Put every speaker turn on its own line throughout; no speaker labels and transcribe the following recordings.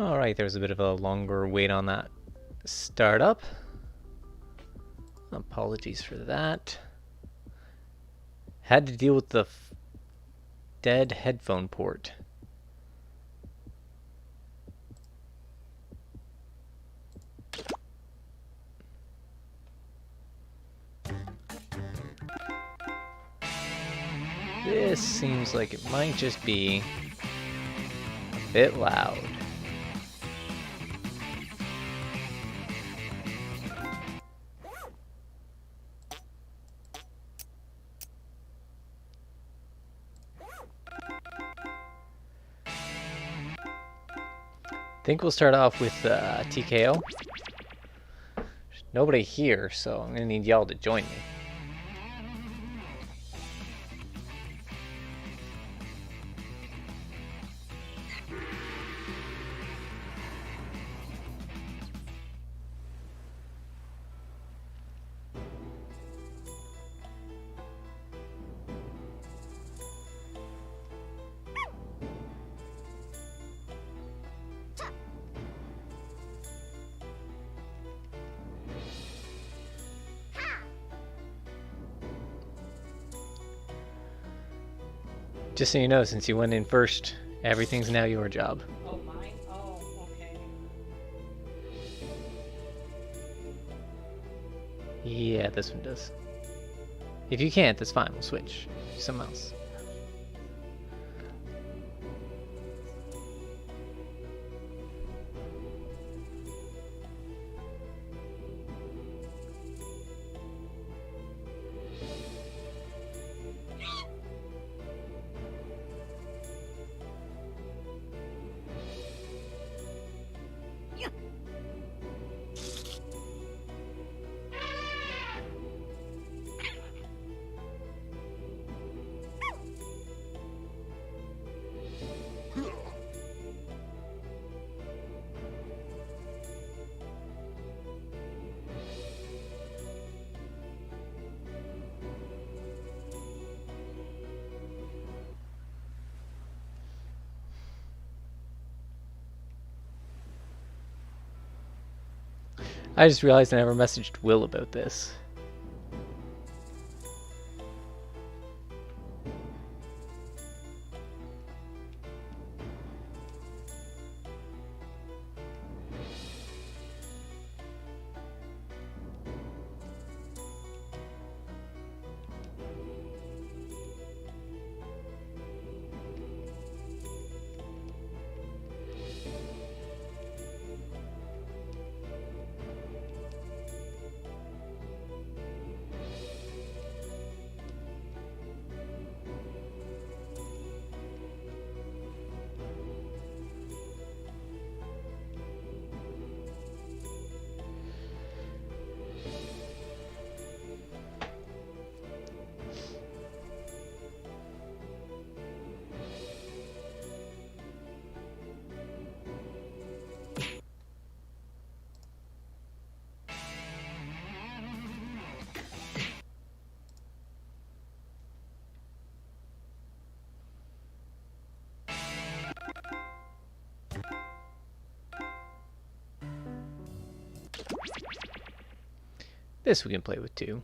Alright, there was a bit of a longer wait on that startup. Apologies for that. Had to deal with the dead headphone port. This seems like it might just be a bit loud. I think we'll start off with TKO. There's nobody here, so I'm gonna need y'all to join me. Just so you know, since you went in first, everything's now your job.
Oh, mine? Oh, okay.
Yeah, this one does. If you can't, that's fine. We'll switch. Do something else. I just realized I never messaged Will about this. This we can play with too.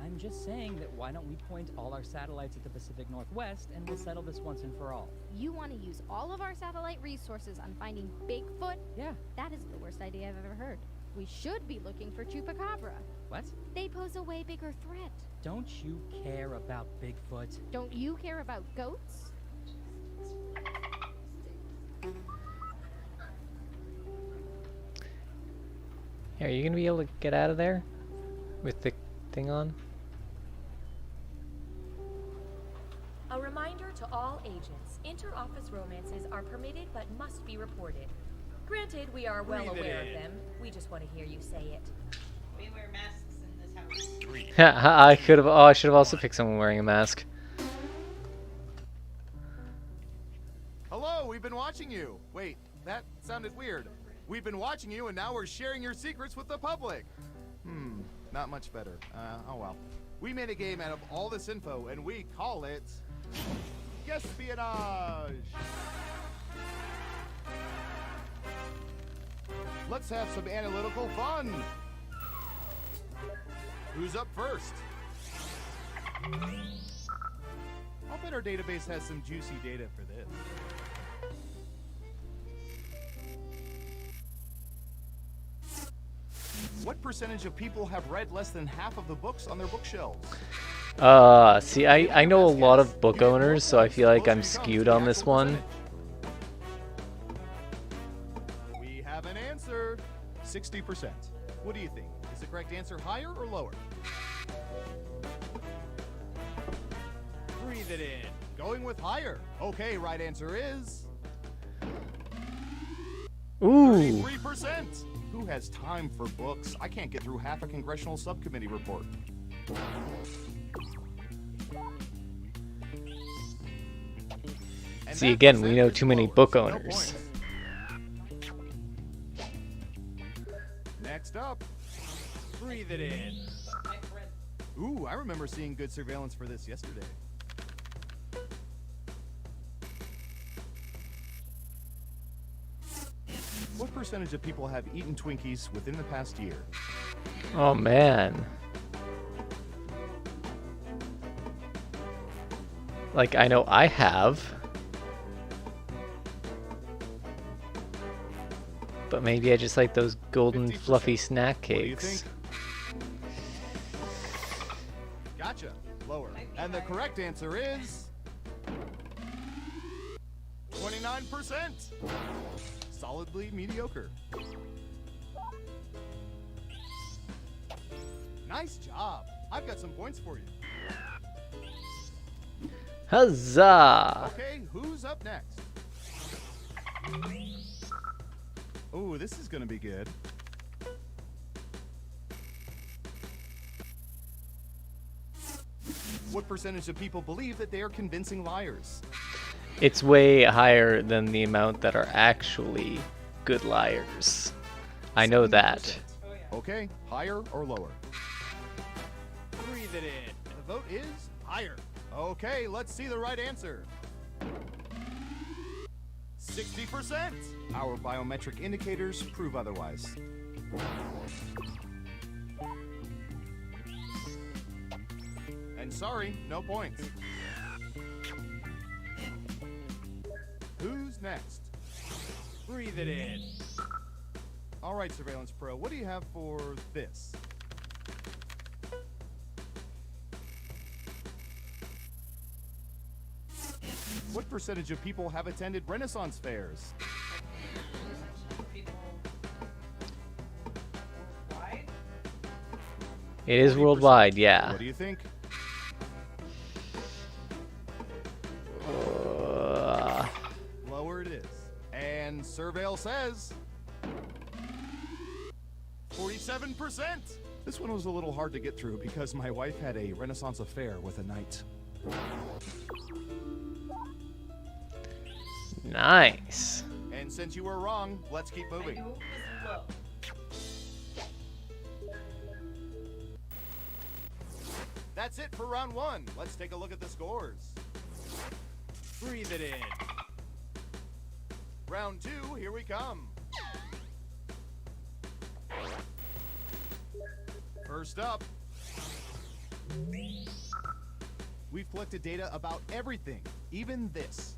I'm just saying that why don't we point all our satellites at the Pacific Northwest and we'll settle this once and for all.
You want to use all of our satellite resources on finding Bigfoot?
Yeah.
That is the worst idea I've ever heard. We should be looking for Chupacabra.
What?
They pose a way bigger threat.
Don't you care about Bigfoot?
Don't you care about goats?
Here, are you gonna be able to get out of there with the thing on?
A reminder to all agents, inter-office romances are permitted but must be reported. Granted, we are well aware of them. We just want to hear you say it.
We wear masks in this house.
3.
I could have. Oh, I should have also picked someone wearing a mask.
Hello, we've been watching you. Wait, that sounded weird. We've been watching you, and now we're sharing your secrets with the public. Not much better. Oh well. We made a game out of all this info, and we call it Espionage. Let's have some analytical fun. Who's up first? I'll bet our database has some juicy data for this. What percentage of people have read less than half of the books on their bookshelves?
See, I know a lot of book owners, so I feel like I'm skewed on this one.
We have an answer. 60%. What do you think? Is the correct answer higher or lower? Breathe it in. Going with higher. Okay, right answer is...
Ooh.
33%. Who has time for books? I can't get through half a congressional subcommittee report. And
See,
that
again, we know
percentage
too many
lowers.
book
No
owners.
points. Next up, breathe it in.
I've read.
Ooh, I remember seeing good surveillance for this yesterday. What percentage of people have eaten Twinkies within the past year?
Oh man. Like, I know I have. But maybe I just like those golden
50%.
fluffy snack
What do you
cakes.
think? Gotcha. Lower. And the correct answer is 29%. Solidly mediocre. Nice job. I've got some points for you.
Huzzah!
Okay, who's up next? Ooh, this is gonna be good. What percentage of people believe that they are convincing liars?
It's way higher than the amount that are actually good liars. I know that.
Oh yeah.
Okay, higher or lower? Breathe it in. The vote is higher. Okay, let's see the right answer. 60%. Our biometric indicators prove otherwise. And sorry, no points. Who's next? Breathe it in. All right, Surveillance Pro, what do you have for this? What percentage of people have attended Renaissance fairs?
People worldwide.
It is
40%.
worldwide, yeah.
What do you think? Lower it is. And Surveil says 47%. This one was a little hard to get through because my wife had a Renaissance affair with a knight.
Nice.
And since you were wrong, let's keep
I
moving.
knew it was low.
That's it for round one. Let's take a look at the scores. Breathe it in. Round two, here we come. First up, we've collected data about everything, even this.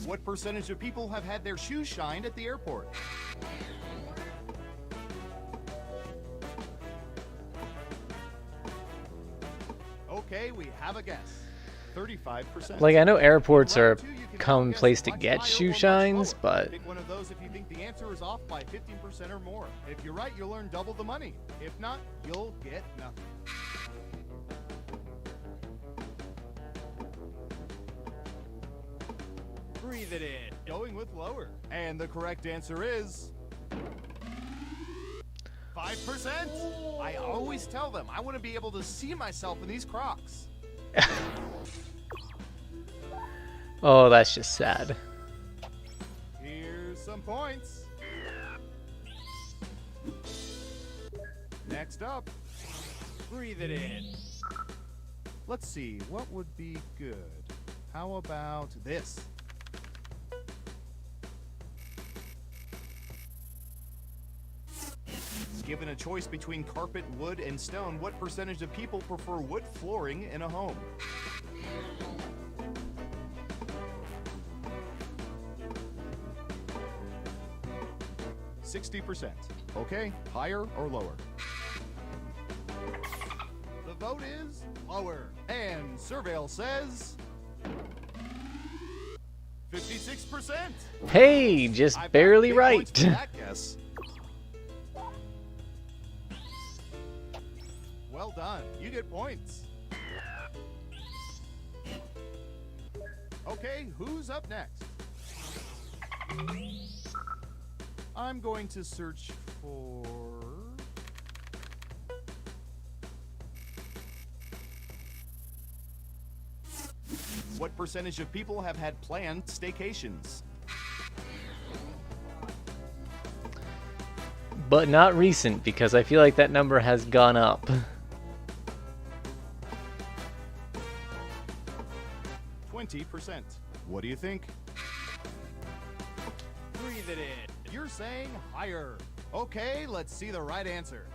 What percentage of people have had their shoes shined at the airport? Okay, we have a guess. 35%.
Like, I know airports are
Round two, you can
a
now
common
guess
place to
much
get
higher
shoe
or much
shines,
lower.
but
Pick one of those if you think the answer is off by 15% or more. If you're right, you'll earn double the money. If not, you'll get nothing. Breathe it in. Going with lower. And the correct answer is 5%. I always tell them I want to be able to see myself in these Crocs.
Oh, that's just sad.
Here's some points. Next up, breathe it in. Let's see, what would be good? How about this? Given a choice between carpet, wood, and stone, what percentage of people prefer wood flooring in a home? %60. Okay, higher or lower? The vote is lower. And Surveil says 56%.
Hey, just
I've got
barely
big
right.
points for that guess. Well done. You get points. Okay, who's up next? I'm going to search for... What percentage of people have had planned staycations?
But not recent, because I feel like that number has gone up.
20%. What do you think? Breathe it in. You're saying higher. Okay, let's see the right answer.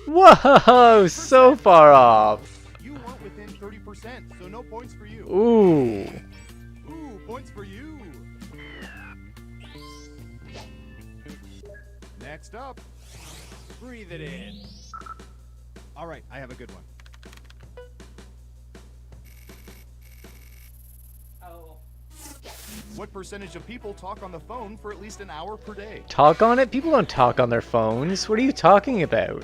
Whoa, so far off.
You weren't within 30%, so no points for you.
Ooh.
Ooh, points for you. Next up, breathe it in. All right, I have a good one.
Oh.
What percentage of people talk on the phone for at least an hour per day?
Talk on it? People don't talk on their phones. What are you talking about?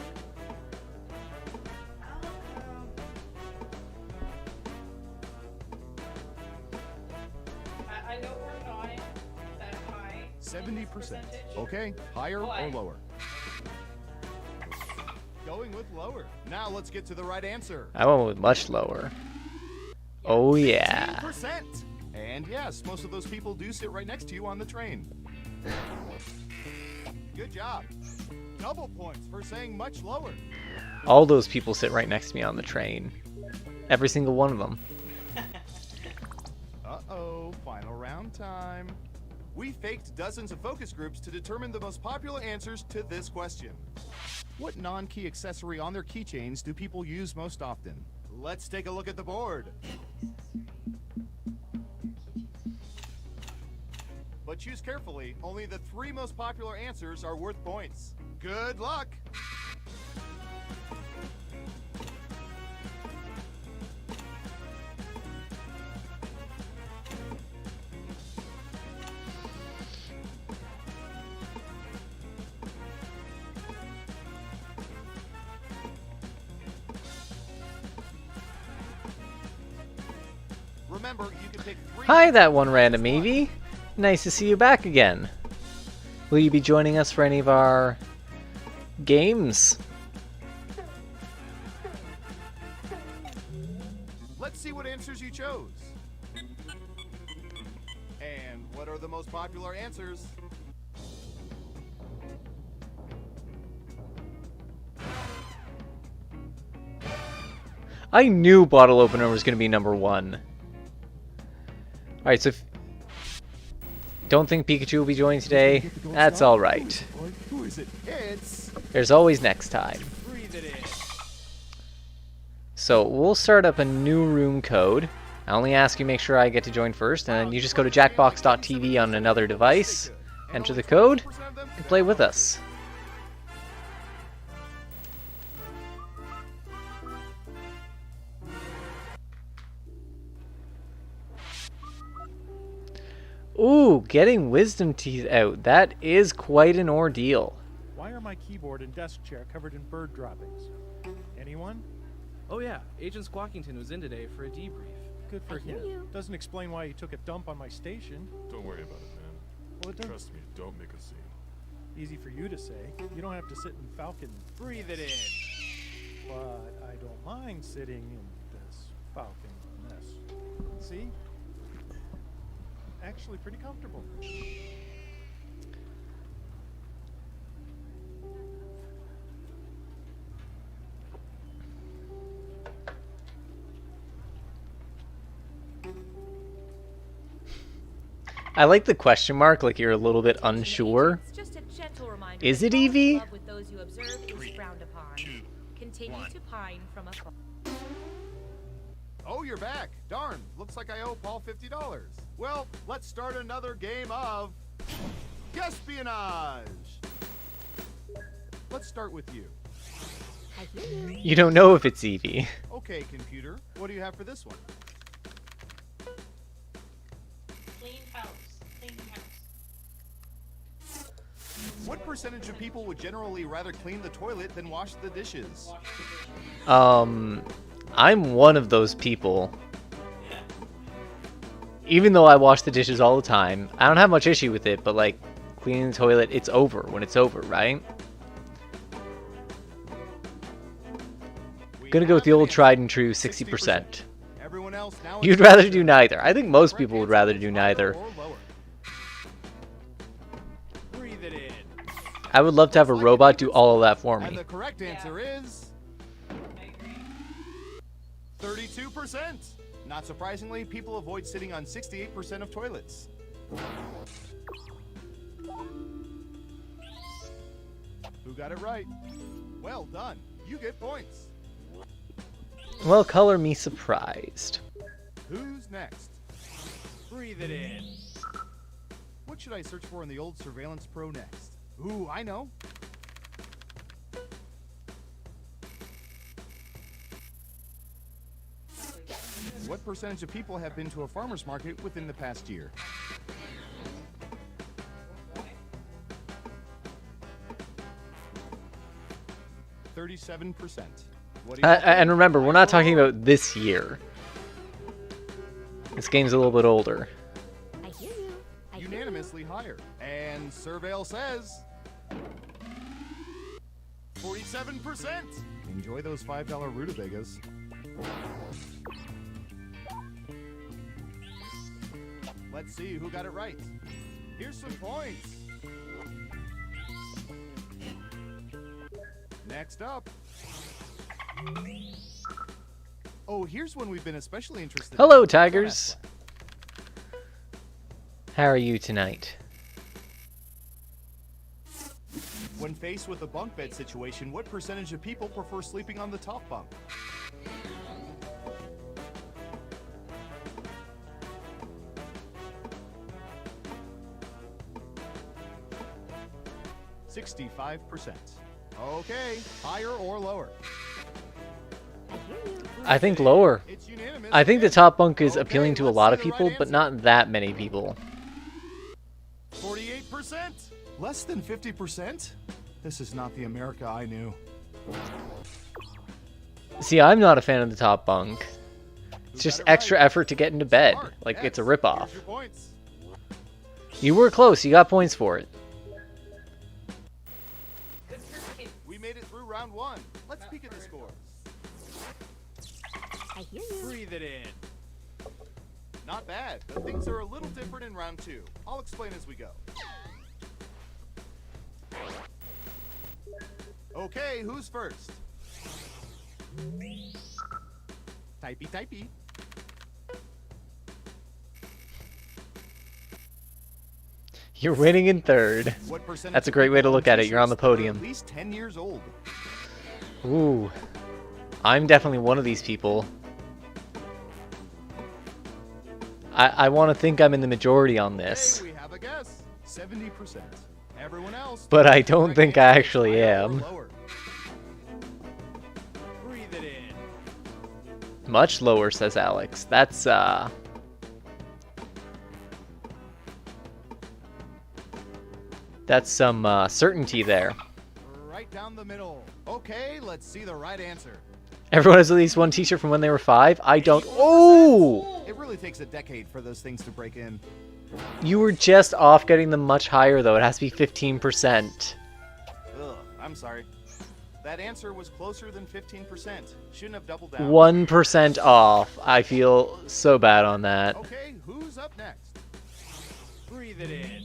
I know we're not that high.
70%.
Percentage.
Okay, higher or
Why?
lower? Going with lower. Now let's get to the right answer.
I went with much lower. Oh yeah.
15%. And yes, most of those people do sit right next to you on the train. Good job. Double points for saying much lower.
All those people sit right next to me on the train. Every single one of them.
Uh-oh, final round time. We faked dozens of focus groups to determine the most popular answers to this question. What non-key accessory on their keychains do people use most often? Let's take a look at the board. But choose carefully. Only the 3 most popular answers are worth points. Good luck! Remember, you can pick 3.
Hi, that one random Evie. Nice to see you back again. Will you be joining us for any of our games?
Let's see what answers you chose. And what are the most popular answers?
I knew bottle opener was going to be number 1. Alright, so if... Don't think Pikachu will be joining today. That's alright.
Who is it? It's...
There's always next time.
Breathe it in.
So we'll start up a new room code. I only ask you make sure I get to join first, and then you just go to jackbox.tv on another device, enter the code, and play with us. Ooh, getting wisdom teeth out. That is quite an ordeal.
Why are my keyboard and desk chair covered in bird droppings? Anyone?
Oh yeah, Agent Squawkington was in today for a debrief.
Good for
I hear
him.
you.
Doesn't explain why he took a dump on my station.
Don't worry about it, man.
Well, it doesn't.
Trust me, don't make a scene.
Easy for you to say. You don't have to sit in Falcon.
Breathe it in.
But I don't mind sitting in this Falcon mess. See? Actually pretty comfortable.
I like the question mark, like you're a little bit unsure.
It's just a gentle reminder
Is
that
it
falling in
Evie?
love with those you observe is frowned upon. Continue to pine from afar.
Oh, you're back. Darn, looks like I owe Paul $50. Well, let's start another game of Espionage. Let's start with you.
I hear you.
You don't know if it's Evie.
Okay, computer, what do you have for this one?
Clean house. Clean house.
What percentage of people would generally rather clean the toilet than wash the dishes?
I'm one of those people. Even though I wash the dishes all the time, I don't have much issue with it, but like cleaning the toilet, it's over when it's over, right? Gonna go with the old tried and true 60%.
Everyone else now.
You'd rather do neither. I think most people would rather do neither.
Breathe it in.
I would love to have a robot do all of that for
And
me.
the correct answer is
I agree.
32%. Not surprisingly, people avoid sitting on 68% of toilets. Who got it right? Well done. You get points.
Well, color me surprised.
Who's next? Breathe it in. What should I search for in the old Surveillance Pro next? Ooh, I know. What percentage of people have been to a farmer's market within the past year? %37%. What do you
And remember, we're not talking about this year. This game's a little bit older.
I hear you. I hear you.
unanimously higher? And Surveil says 47%. Enjoy those $5 rutabagas. Let's see who got it right. Here's some points. Next up. Oh, here's one we've been especially interested in.
Hello, Tigers. How are you tonight?
When faced with a bunk bed situation, what percentage of people prefer sleeping on the top bunk? %65%. Okay, higher or lower?
I think lower.
It's unanimous.
I think the top bunk is
Okay,
appealing to a
let's
lot
see
of
the right
people, but
answer.
not that many people.
48%. Less than 50%? This is not the America I knew.
See, I'm not a fan of the top bunk. It's
Who
just
got it
extra
right?
effort to get into bed.
Smart.
Like, it's a
X.
ripoff.
Here's your points.
You were close. You got points for it.
We made it through round one. Let's peek at the scores.
I hear you.
Breathe it in. Not bad, but things are a little different in round two. I'll explain as we go. Okay, who's first? Typey, typey.
You're winning in third.
What percentage
That's a
of
great way to
people
look
own
at it. You're on the
t-shirts that are
podium.
At least 10 years old.
Ooh. I'm definitely one of these people. I want to think I'm in the majority on this.
Hey, we have a guess. 70%. Everyone else.
But I don't
correct
think I
answer is
actually
higher or
am.
lower. Breathe it in.
Much lower, says Alex. That's, That's some, certainty there.
Right down the middle. Okay, let's see the right answer.
Everyone has at least one t-shirt from when they were 5? I don't. Oh!
It really takes a decade for those things to break in.
You were just off getting them much higher, though. It has to be 15%.
Ugh, I'm sorry. That answer was closer than 15%. Shouldn't have doubled down.
1% off. I feel so bad on that.
Okay, who's up next?
Breathe it in.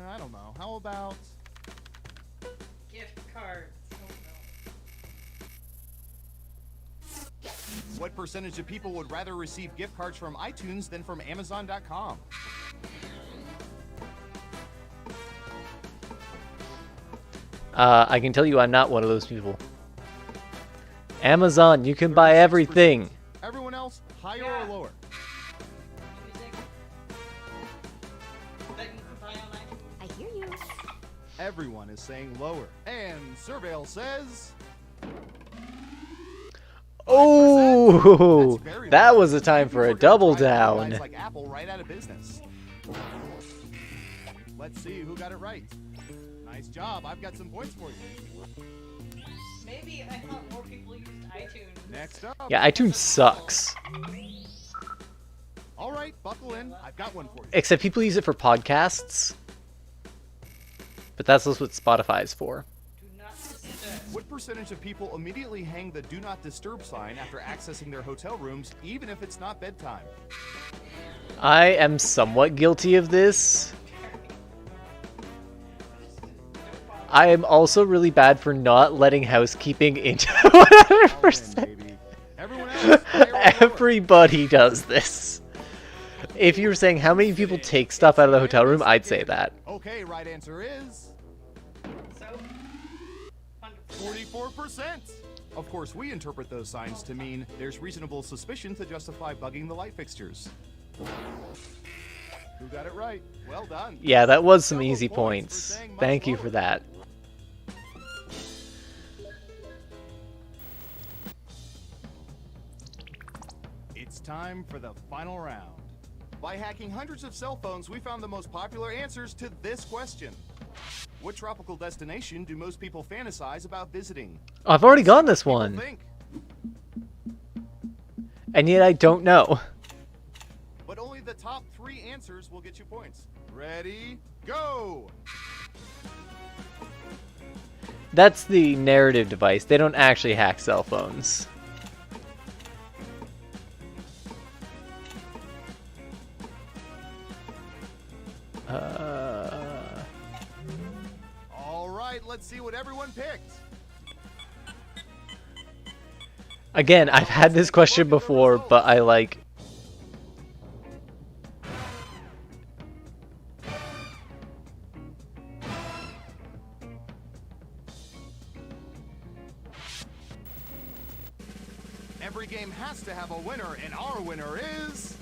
I don't know. How about...
Gift cards.
What percentage of people would rather receive gift cards from iTunes than from Amazon.com?
I can tell you I'm not one of those people. Amazon, you can buy everything.
Everyone else, higher
Yeah.
or lower?
Music. That you can buy on iTunes.
I hear you.
Everyone is saying lower. And Surveil says...
Oh,
That's very
that
low.
was a time for a
People are
double
gonna drive
down.
guys like Apple right out of business. Let's see who got it right. Nice job. I've got some points for you.
Maybe I thought more people used iTunes.
Next up.
Yeah, iTunes sucks.
All right, buckle in. I've got one for you.
Except people use it for podcasts. But that's just what Spotify is for.
Do not disturb.
What percentage of people immediately hang the Do Not Disturb sign after accessing their hotel rooms, even if it's not bedtime?
I am somewhat guilty of this. I am also really bad for not letting housekeeping into 100%.
Baby. Everyone else, higher or lower?
Everybody does this. If you were saying how many people take stuff out of the hotel room, I'd say that.
Okay, right answer is
So,
44%. Of course, we interpret those signs to mean there's reasonable suspicion to justify bugging the light fixtures. Who got it right? Well done.
Yeah, that was some
Double
easy
for
points.
saying much
Thank you
lower.
for that.
It's time for the final round. By hacking hundreds of cell phones, we found the most popular answers to this question. What tropical destination do most people fantasize about visiting?
Oh, I've already gone this
People
one,
think,
and yet I don't know.
but only the top 3 answers will get you points. Ready, go!
That's the narrative device. They don't actually hack cell phones.
All right, let's see what everyone picked.
Again, I've had this question before, but I like...
Every game has to have a winner, and our winner is...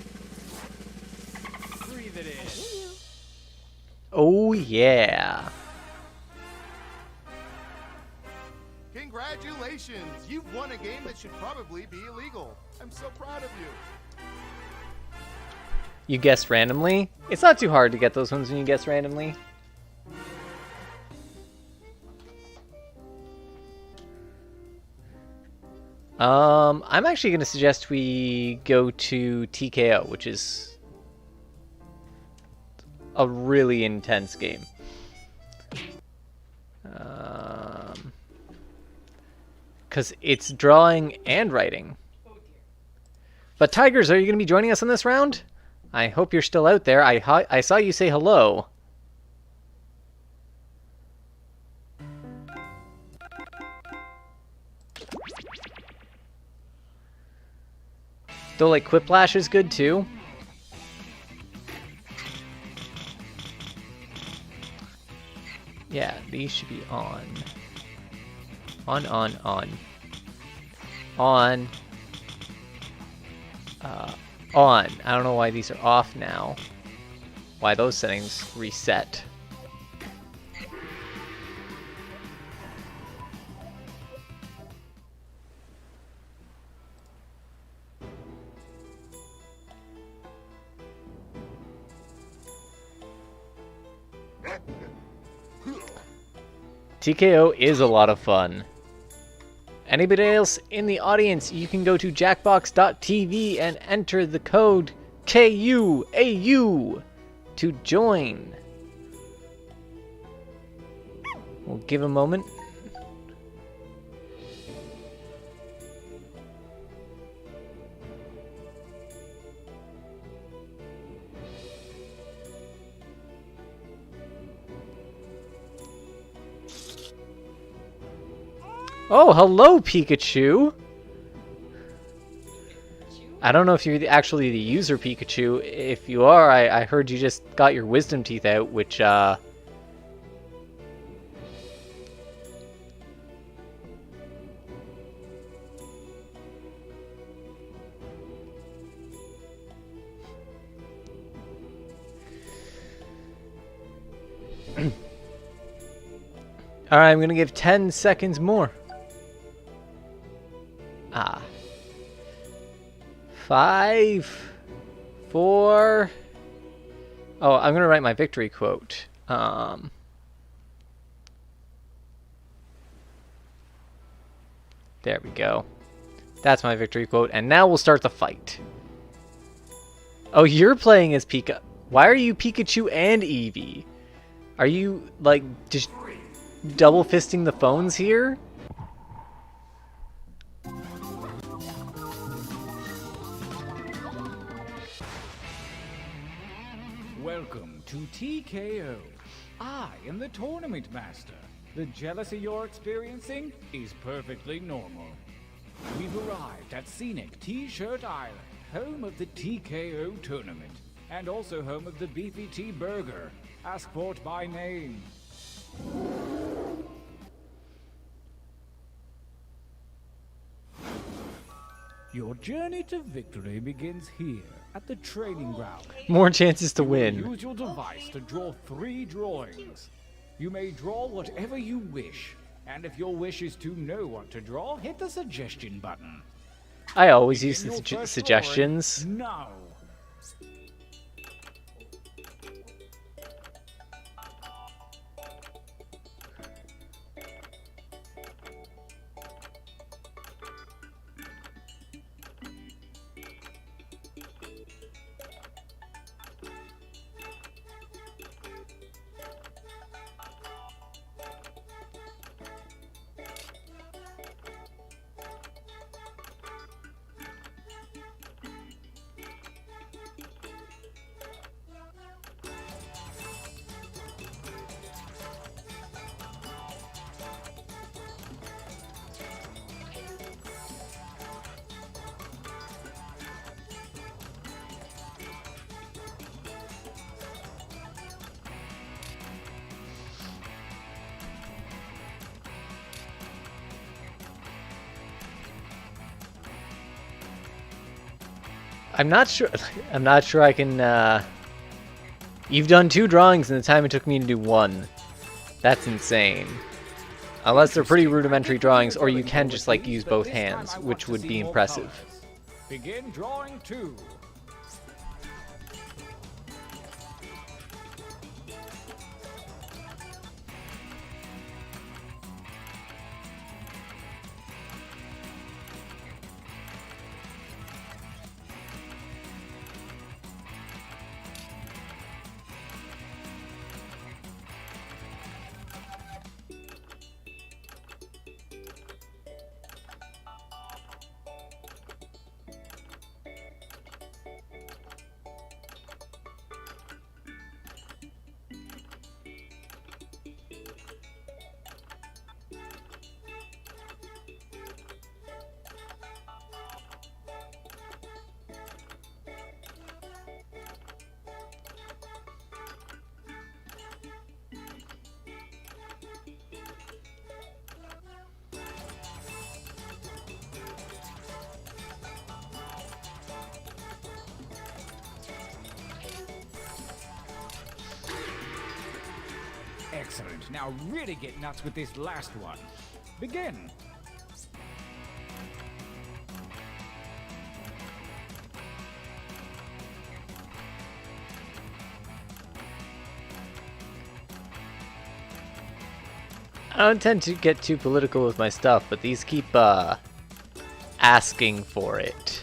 Breathe it in.
Oh yeah.
Congratulations! You've won a game that should probably be illegal. I'm so proud of you.
You guess randomly? It's not too hard to get those ones when you guess randomly. I'm actually going to suggest we go to TKO, which is a really intense game. Because it's drawing and writing. But Tigers, are you going to be joining us on this round? I hope you're still out there. I saw you say hello. Though, like, Quiplash is good, too. Yeah, these should be on. On. On. I don't know why these are off now. Why those settings reset. TKO is a lot of fun. Anybody else in the audience, you can go to jackbox.tv and enter the code KUAU to join. We'll give a moment. Oh, hello, Pikachu! I don't know if you're actually the user Pikachu. If you are, I heard you just got your wisdom teeth out, which, Alright, I'm gonna give 10 seconds more. Ah. 5, 4... Oh, I'm gonna write my victory quote. There we go. That's my victory quote, and now we'll start the fight. Oh, you're playing as Pika. Why are you Pikachu and Eevee? Are you, like, just double fisting the phones here?
Welcome to TKO. I am the tournament master. The jealousy you're experiencing is perfectly normal. We've arrived at scenic T-Shirt Island, home of the TKO tournament, and also home of the Beefy T Burger. Ask for it by name. Your journey to victory begins here, at the training ground.
More chances to
You will
win.
use your device to draw 3 drawings. You may draw whatever you wish, and if your wish is to know what to draw, hit the suggestion button.
I always use
Begin
the
your first drawing
suggestions.
now.
I'm not sure. I'm not sure I can. You've done 2 drawings in the time it took me to do 1. That's insane. Unless they're pretty rudimentary drawings, or you can just like use both hands, which would be impressive.
Begin drawing 2. Excellent. Now really get nuts with this last one. Begin.
I don't tend to get too political with my stuff, but these keep asking for it.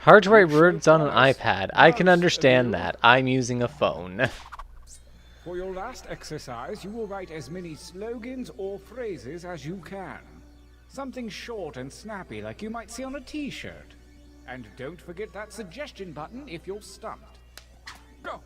Hard to write words on an iPad. I can understand that. I'm using a phone.
For your last exercise, you will write as many slogans or phrases as you can. Something short and snappy like you might see on a t-shirt. And don't forget that suggestion button if you're stumped. Go!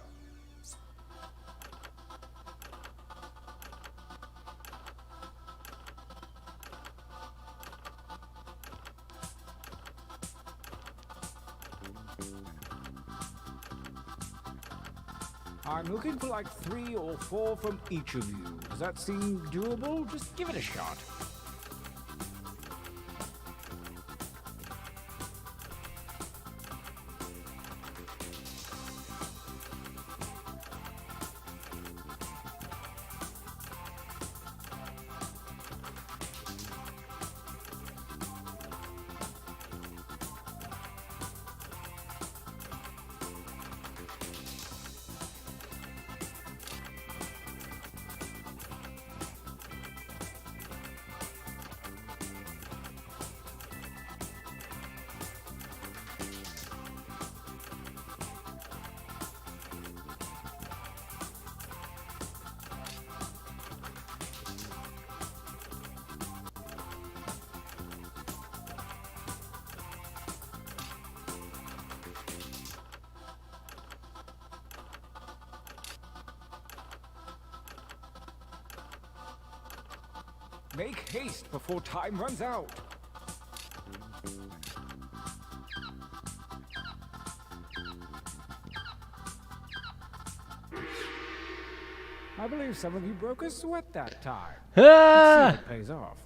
I'm looking for like 3 or 4 from each of you. Does that seem doable? Just give it a shot. Make haste before time runs out. I believe some of you broke a sweat that time.
Ah!
It pays off.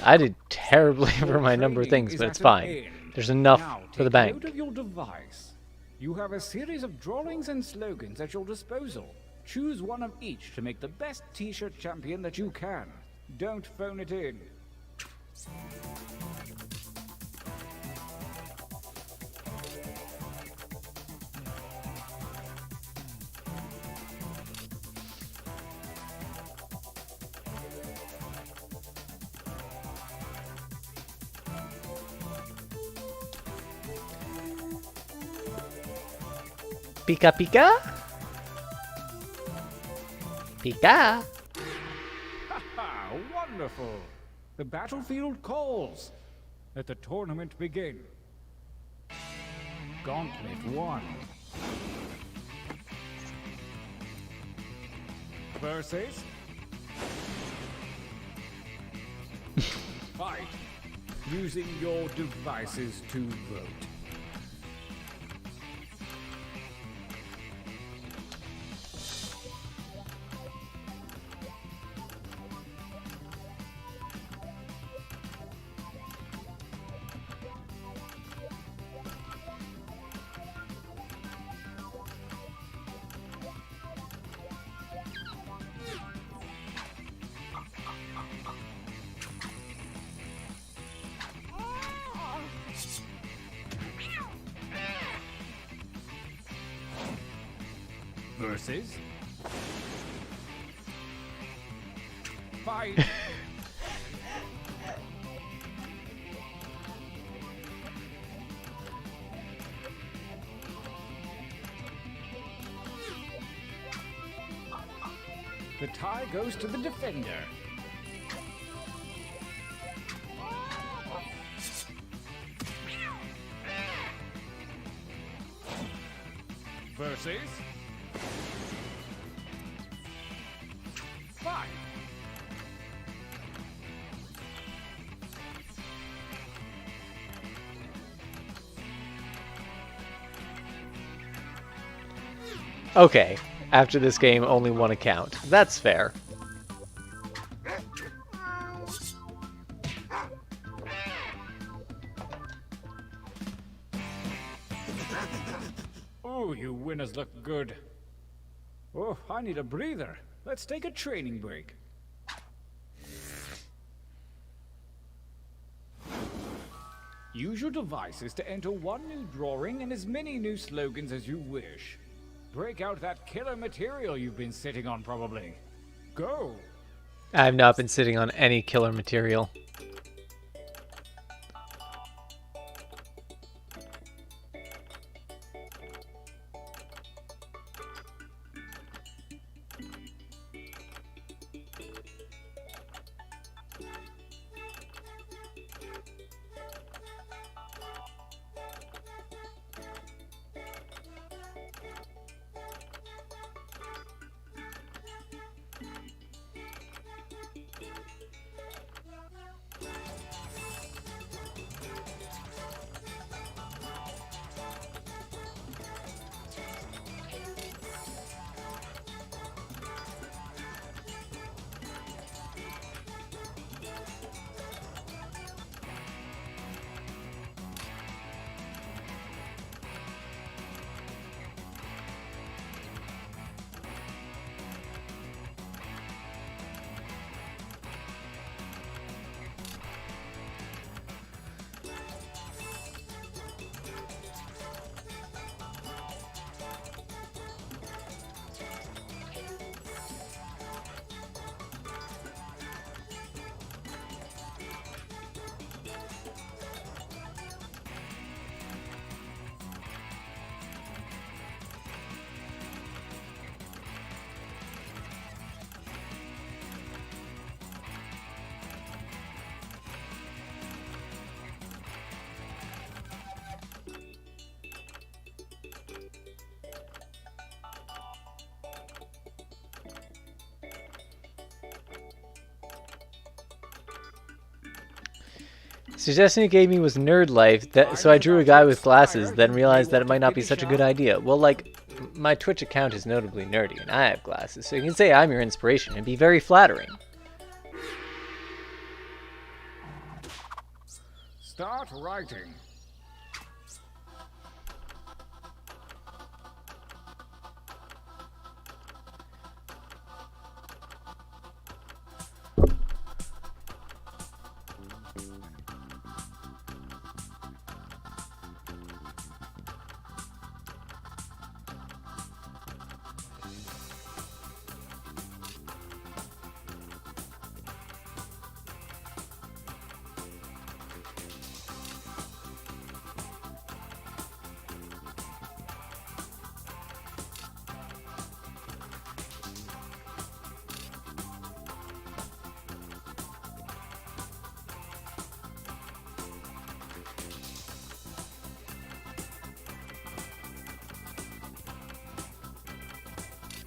I did terribly for my number of things, but it's fine. There's enough
Now,
for the
take note
bank.
of your device. You have a series of drawings and slogans at your disposal. Choose one of each to make the best t-shirt champion that you can. Don't phone it in.
Pika pika? Pika?
Ah, wonderful! The battlefield calls. Let the tournament begin. Gauntlet 1. Versus... Fight. Using your devices to vote. Versus... Fight! The tie goes to the defender. Versus... Fight!
Okay, after this game, only one account. That's fair.
Oh, you winners look good. Oh, I need a breather. Let's take a training break. Use your devices to enter one new drawing and as many new slogans as you wish. Break out that killer material you've been sitting on, probably. Go!
I've not been sitting on any killer material. Suggestion he gave me was nerd life, so I drew a guy with glasses, then realized that it might not be such a good idea. Well, like, my Twitch account is notably nerdy, and I have glasses, so you can say I'm your inspiration and be very flattering.
Start writing.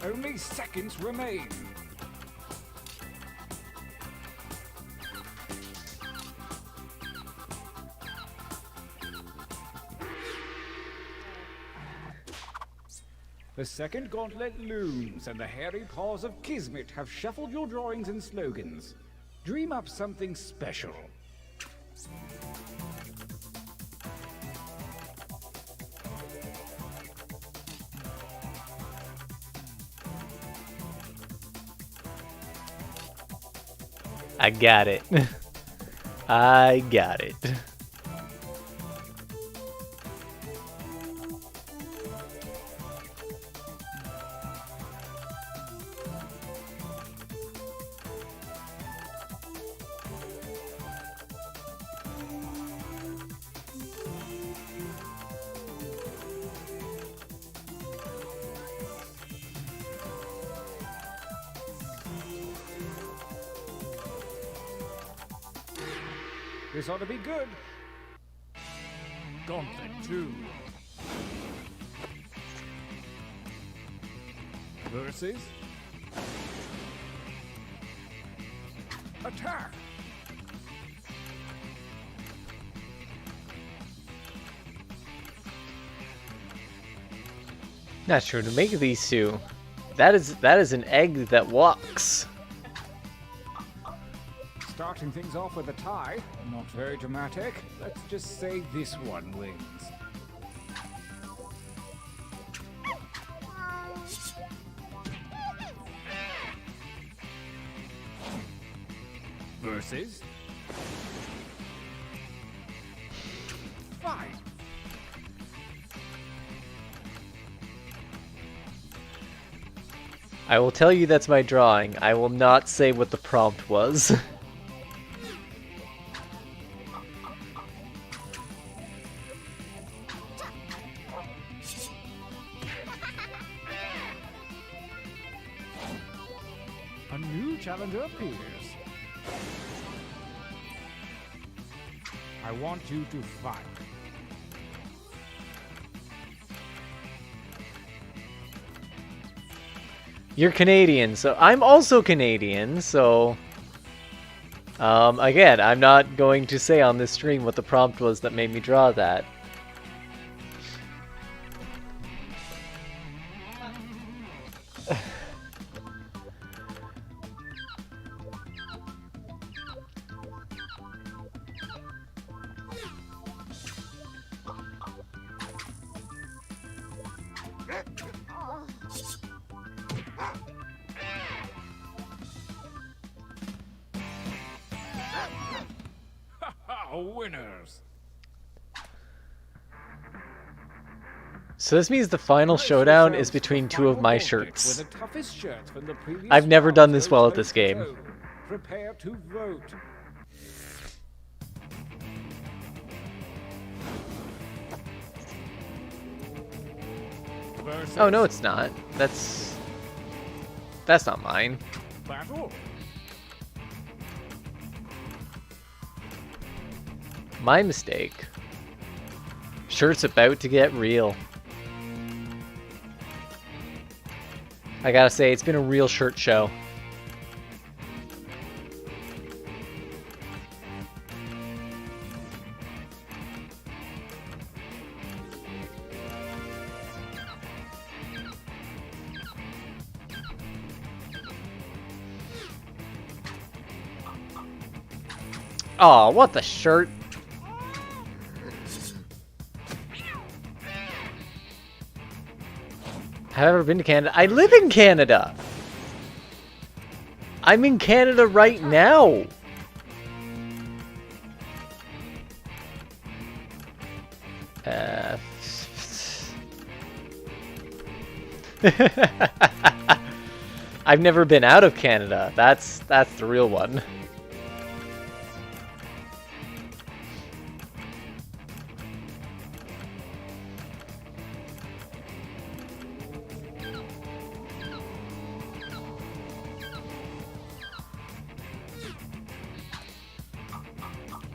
Only seconds remain. The second gauntlet looms, and the hairy paws of Kismet have shuffled your drawings and slogans. Dream up something special.
I got it. I got it.
This ought to be good. Gauntlet 2. Versus. Attack!
Not sure to make of these two. That is an egg that walks.
Starting things off with a tie. Not very dramatic. Let's just say this one wins. Versus. Fight.
I will tell you that's my drawing. I will not say what the prompt was.
A new challenger appears. I want you to fight.
You're Canadian, so I'm also Canadian, so... again, I'm not going to say on this stream what the prompt was that made me draw that.
Winners.
So this means the final showdown is between two of my shirts. I've never done this well at this game.
Prepare to vote.
Oh no, it's not. That's not mine.
Battle.
My mistake. Shirt's about to get real. I gotta say, it's been a real shirt show. Oh, what the shirt? Have I ever been to Canada? I live in Canada! I'm in Canada right now! I've never been out of Canada. That's the real one.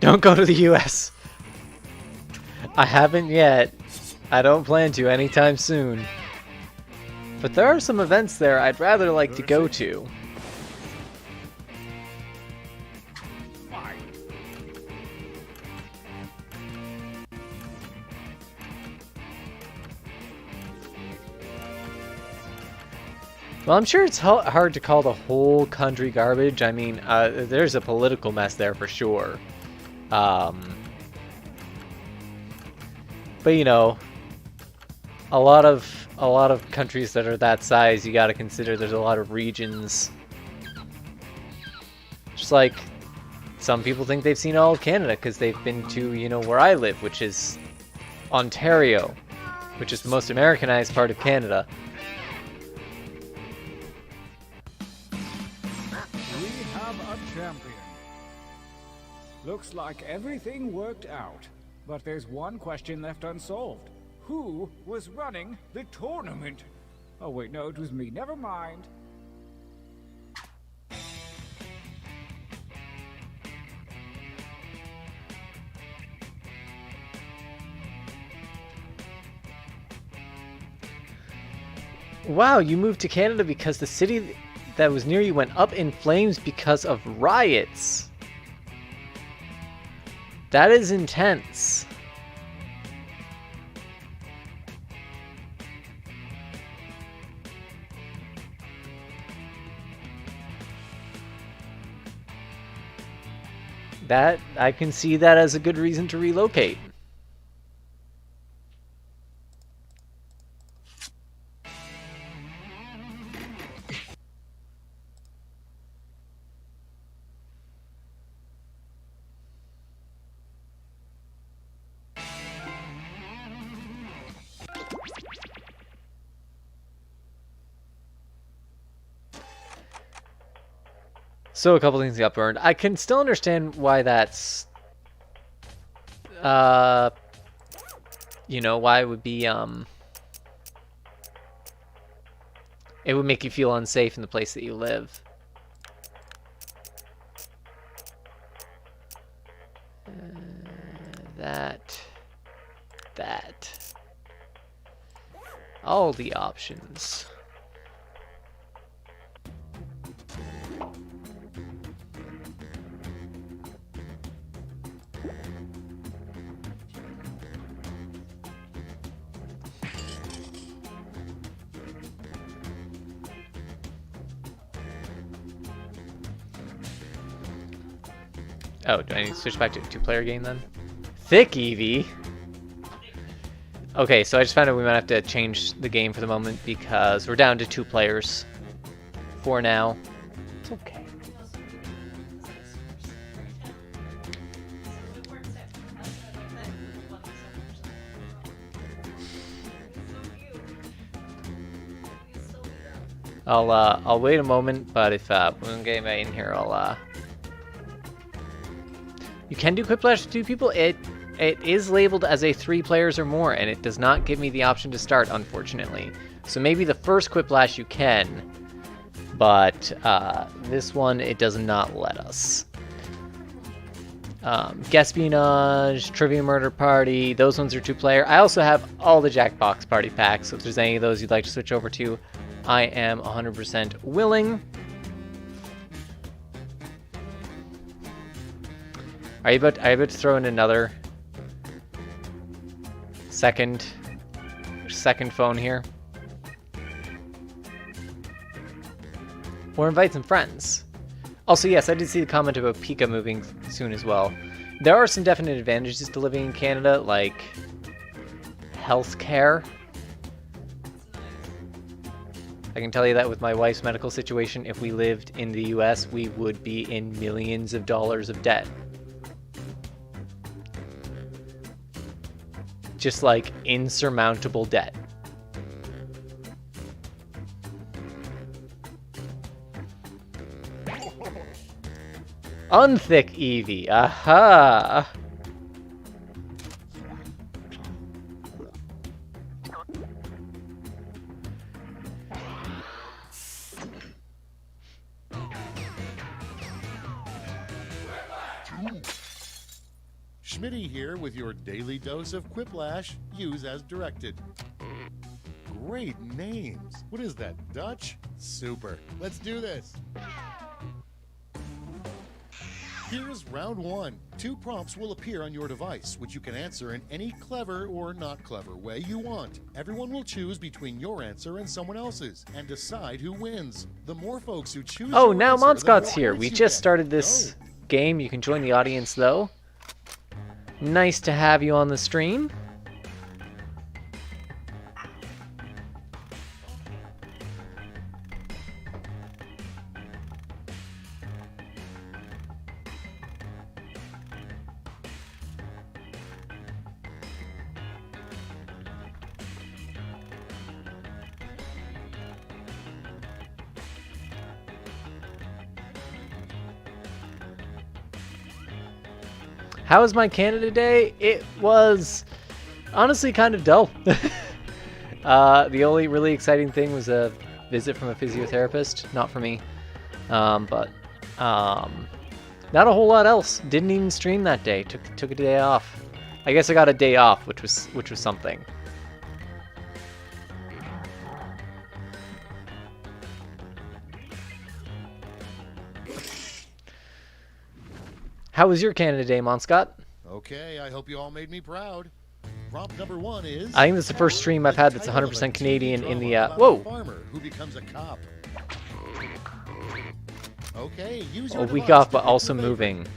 Don't go to the US. I haven't yet. I don't plan to anytime soon. But there are some events there I'd rather like to go to. Well, I'm sure it's hard to call the whole country garbage. I mean, there's a political mess there for sure. But you know, a lot of countries that are that size, you got to consider there's a lot of regions. Just like some people think they've seen all of Canada because they've been to, you know, where I live, which is Ontario, which is the most Americanized part of Canada.
We have a champion. Looks like everything worked out. But there's one question left unsolved. Who was running the tournament? Oh wait, no, it was me. Never mind.
Wow, you moved to Canada because the city that was near you went up in flames because of riots. That is intense. That, I can see that as a good reason to relocate. So a couple things got burned. I can still understand why that's, you know, why it would be, it would make you feel unsafe in the place that you live. That. All the options. Oh, do I need to switch back to a two-player game then? Thick Eevee? Okay, so I just found out we might have to change the game for the moment because we're down to 2 players for now. It's okay. I'll wait a moment, but if we don't get anybody in here, you can do Quiplash with 2 people. It is labeled as a 3 players or more, and it does not give me the option to start, unfortunately. So maybe the first Quiplash you can, but this one it does not let us. Guespionage, Trivia Murder Party, those ones are 2-player. I also have all the Jackbox party packs, so if there's any of those you'd like to switch over to, I am 100% willing. Are you about to throw in another second phone here? Or invite some friends. Also, yes, I did see the comment about Pika moving soon as well. There are some definite advantages to living in Canada, like healthcare. I can tell you that with my wife's medical situation, if we lived in the US, we would be in millions of dollars of debt. Just like insurmountable debt. Unthick Eevee, aha!
Schmitty here with your daily dose of Quiplash. Use as directed. Great names. What is that, Dutch? Super. Let's do this. Here's round one. 2 prompts will appear on your device, which you can answer in any clever or not clever way you want. Everyone will choose between your answer and someone else's, and decide who wins. The more folks who choose
Oh,
your
now
answer, the
Monscott's
more
here.
points
We
you
just
get.
started this
Go.
game. You can join the audience, though. Nice to have you on the stream. How was my Canada Day? It was honestly kind of dull. The only really exciting thing was a visit from a physiotherapist. Not for me, but not a whole lot else. Didn't even stream that day. Took a day off. I guess I got a day off, which was something. How was your Canada Day, Monscott?
Okay, I hope you all made me proud. Prompt number 1 is...
I think this is the first stream I've had that's 100% Canadian in the, whoa!
Farmer who becomes a cop. Okay, use
A
your
week
device
off,
to
but
pick
also
your favorite.
moving.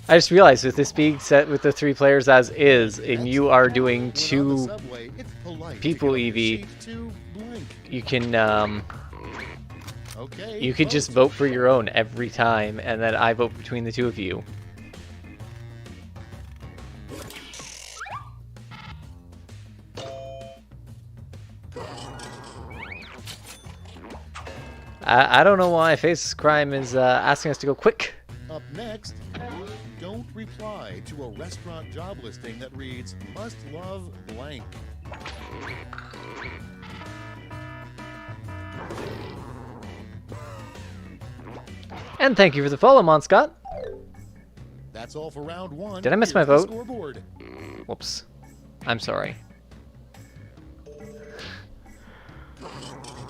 I just realized with this being set with the 3 players as is, and you are doing
When on the
2
subway, it's polite to
people
get up your
EV,
seat to blank.
you can
Okay,
you could just vote for your own every time, and then I vote between the 2 of you. I don't know why Faceless Crime is asking us to go quick.
Up next, don't reply to a restaurant job listing that reads, must love blank.
And thank you for the follow, Monscott.
That's all for round 1.
Did I miss my
Here's the
vote?
Scoreboard.
Whoops. I'm sorry.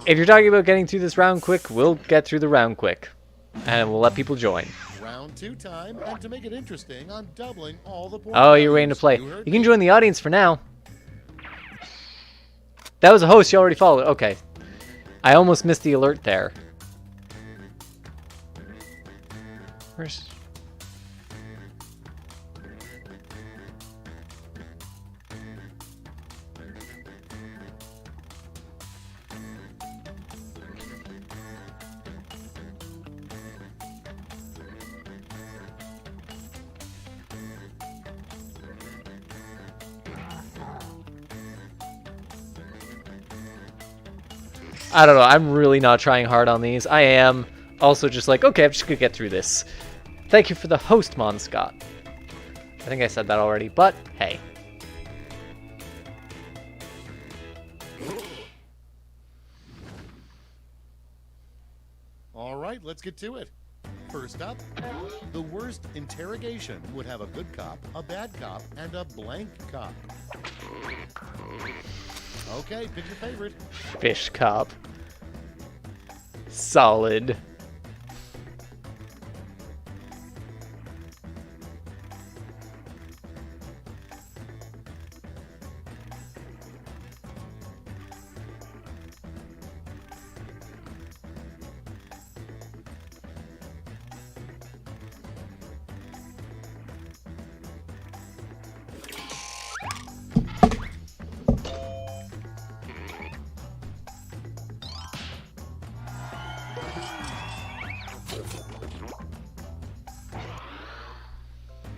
If you're talking about getting through this round quick, we'll get through the round quick. And we'll let people join.
Round 2 time, and to make it interesting, I'm doubling all the points.
Oh, you're waiting to play. You can join the audience for now. That was a host you already followed. Okay. I almost missed the alert there. Where's... I don't know. I'm really not trying hard on these. I am also just like, okay, I'm just going to get through this. Thank you for the host, Monscott. I think I said that already, but hey.
All right, let's get to it. First up, the worst interrogation would have a good cop, a bad cop, and a blank cop. Okay, pick your favorite.
Fish cop. Solid.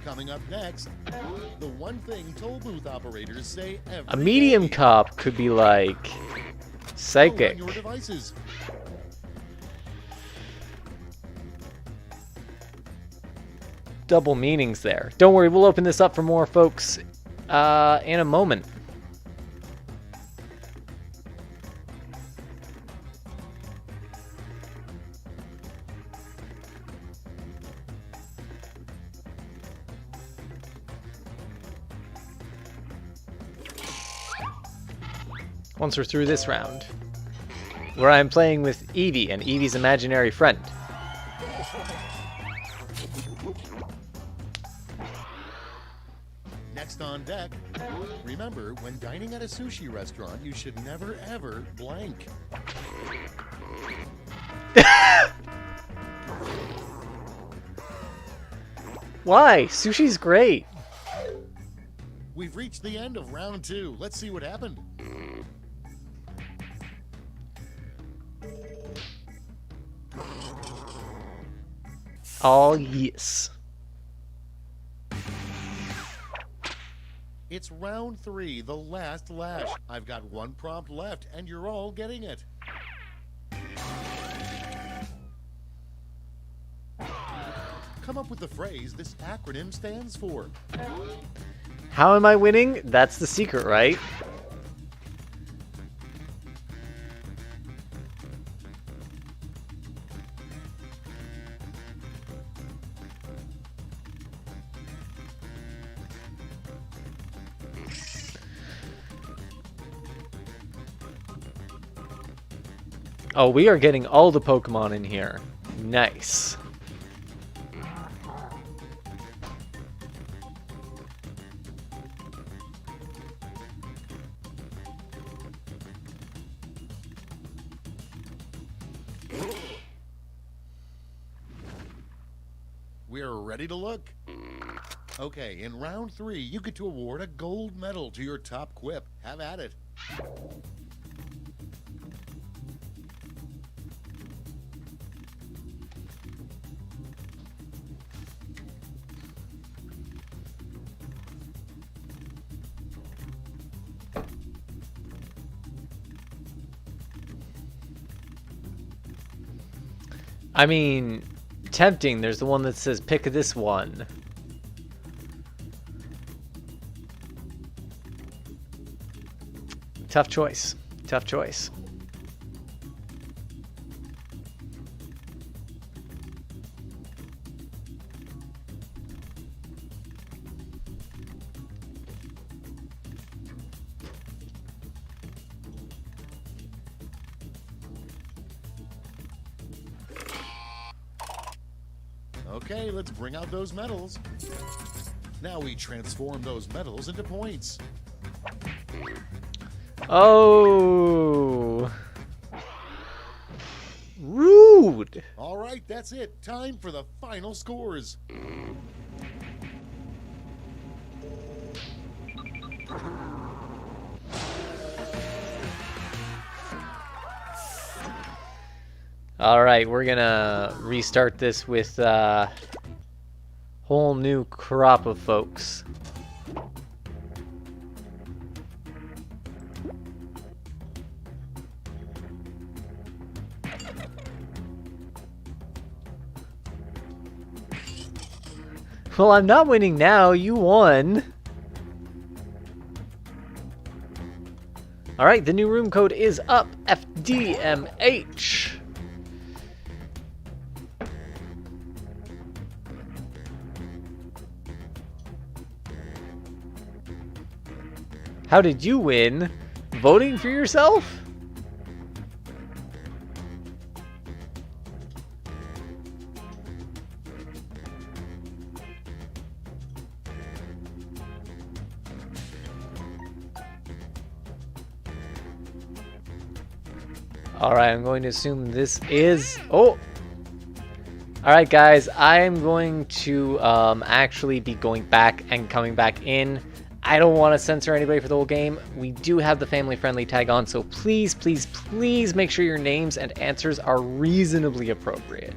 Coming up next, the one thing toll booth operators say every
A medium
day.
cop could be like
Go on
psychic.
your devices.
Double meanings there. Don't worry, we'll open this up for more folks in a moment. Once we're through this round, where I'm playing with Evie and Evie's imaginary friend.
Next on deck, remember, when dining at a sushi restaurant, you should never ever blank.
Why? Sushi's great.
We've reached the end of round 2. Let's see what happened.
Oh, yes.
It's round 3, the last lash. I've got one prompt left, and you're all getting it. Come up with the phrase this acronym stands for.
How am I winning? That's the secret, right? Oh, we are getting all the Pokemon in here. Nice.
We're ready to look. Okay, in round 3, you get to award a gold medal to your top quip. Have at it.
I mean, tempting. There's the one that says pick this one. Tough choice. Tough choice.
Okay, let's bring out those medals. Now we transform those medals into points.
Oh. Rude.
All right, that's it. Time for the final scores.
All right, we're gonna restart this with a whole new crop of folks. Well, I'm not winning now. You won. All right, the new room code is up. FDMH. How did you win? voting for yourself? Alright, I'm going to assume this is... Oh! Alright guys, I am going to actually be going back and coming back in. I don't want to censor anybody for the whole game. We do have the family-friendly tag on, so please, please, please make sure your names and answers are reasonably appropriate.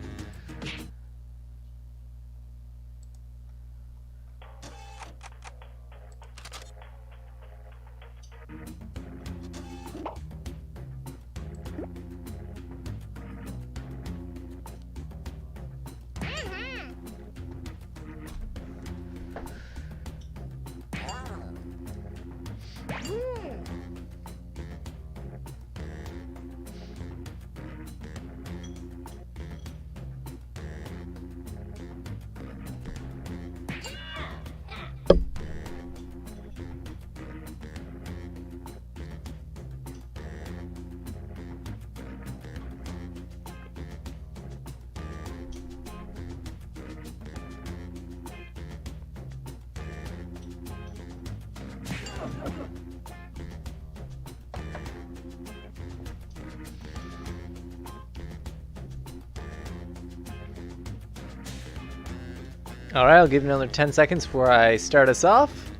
Alright, I'll give you another 10 seconds before I start us off.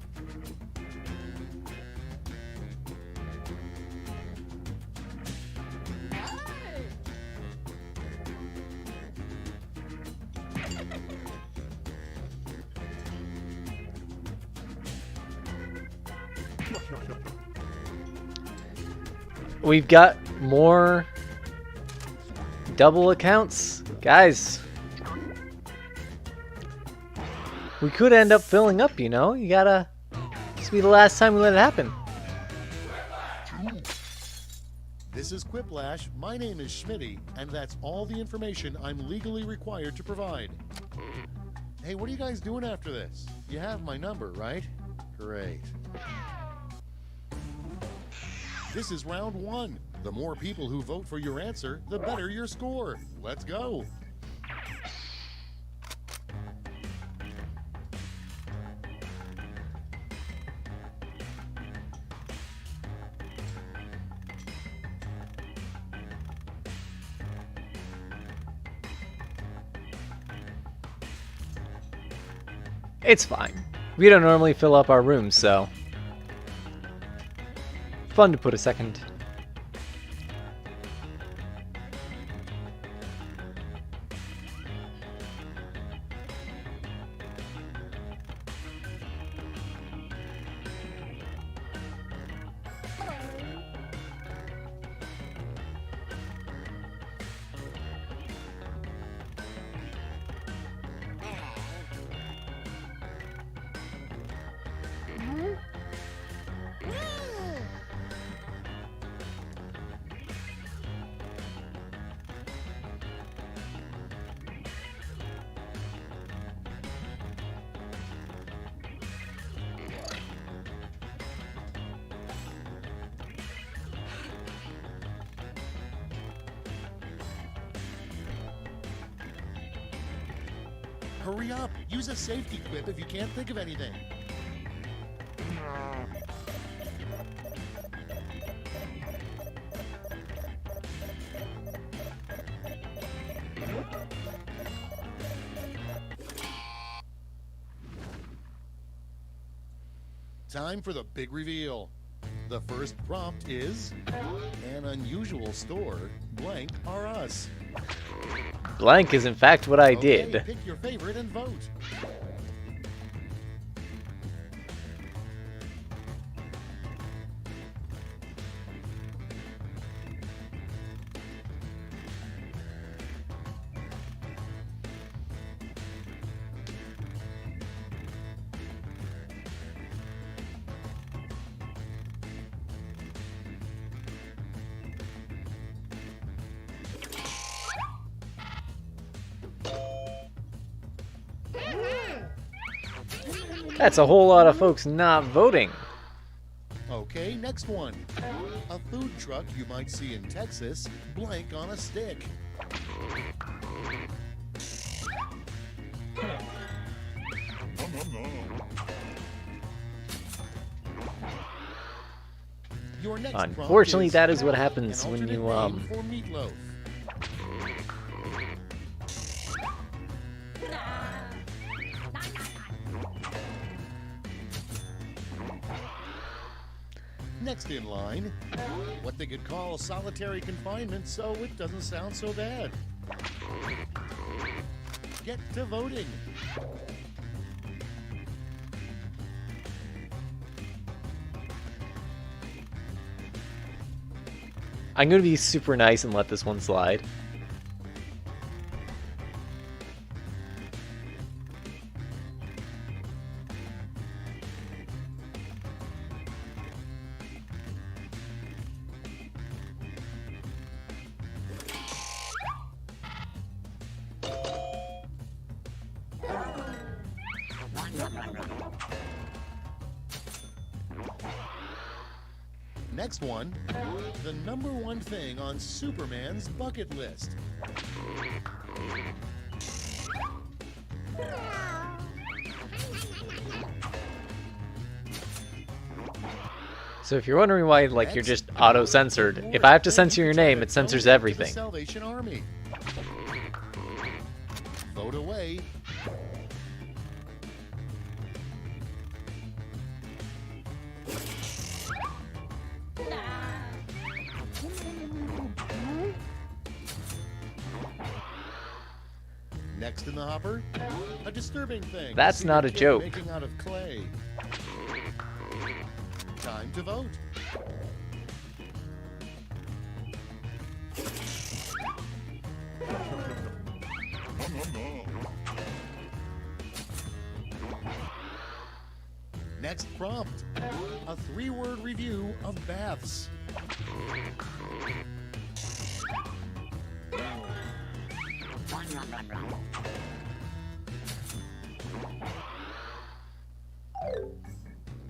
We've got more double accounts. Guys, we could end up filling up, you know? You gotta... This will be the last time we let it happen.
This is Quiplash. My name is Schmitty, and that's all the information I'm legally required to provide. Hey, what are you guys doing after this? You have my number, right? Great. This is round 1. The more people who vote for your answer, the better your score. Let's go.
It's fine. We don't normally fill up our rooms, so... Fun to put a second.
Hurry up! Use a safety quip if you can't think of anything. Time for the big reveal. The first prompt is an unusual store. Blank are us.
Blank is in fact what I
Okay,
did.
pick your favorite and vote.
That's a whole lot of folks not voting.
Okay, next one. A food truck you might see in Texas, blank on a stick. Your next prompt
Unfortunately,
is
that is what happens
an
when you
alternate name for meatloaf. Next in line, what they could call solitary confinement, so it doesn't sound so bad. Get to voting.
I'm gonna be super nice and let this one slide.
Next one, the #1 thing on Superman's bucket list.
So if you're wondering why, like, you're just auto-censored, if I have to censor your name, it censors everything.
Salvation Army. Vote away. Next in the hopper, a disturbing thing.
That's
See
not
your
a
kid
joke.
Making out of clay. Time to vote. Next prompt, a 3-word review of baths.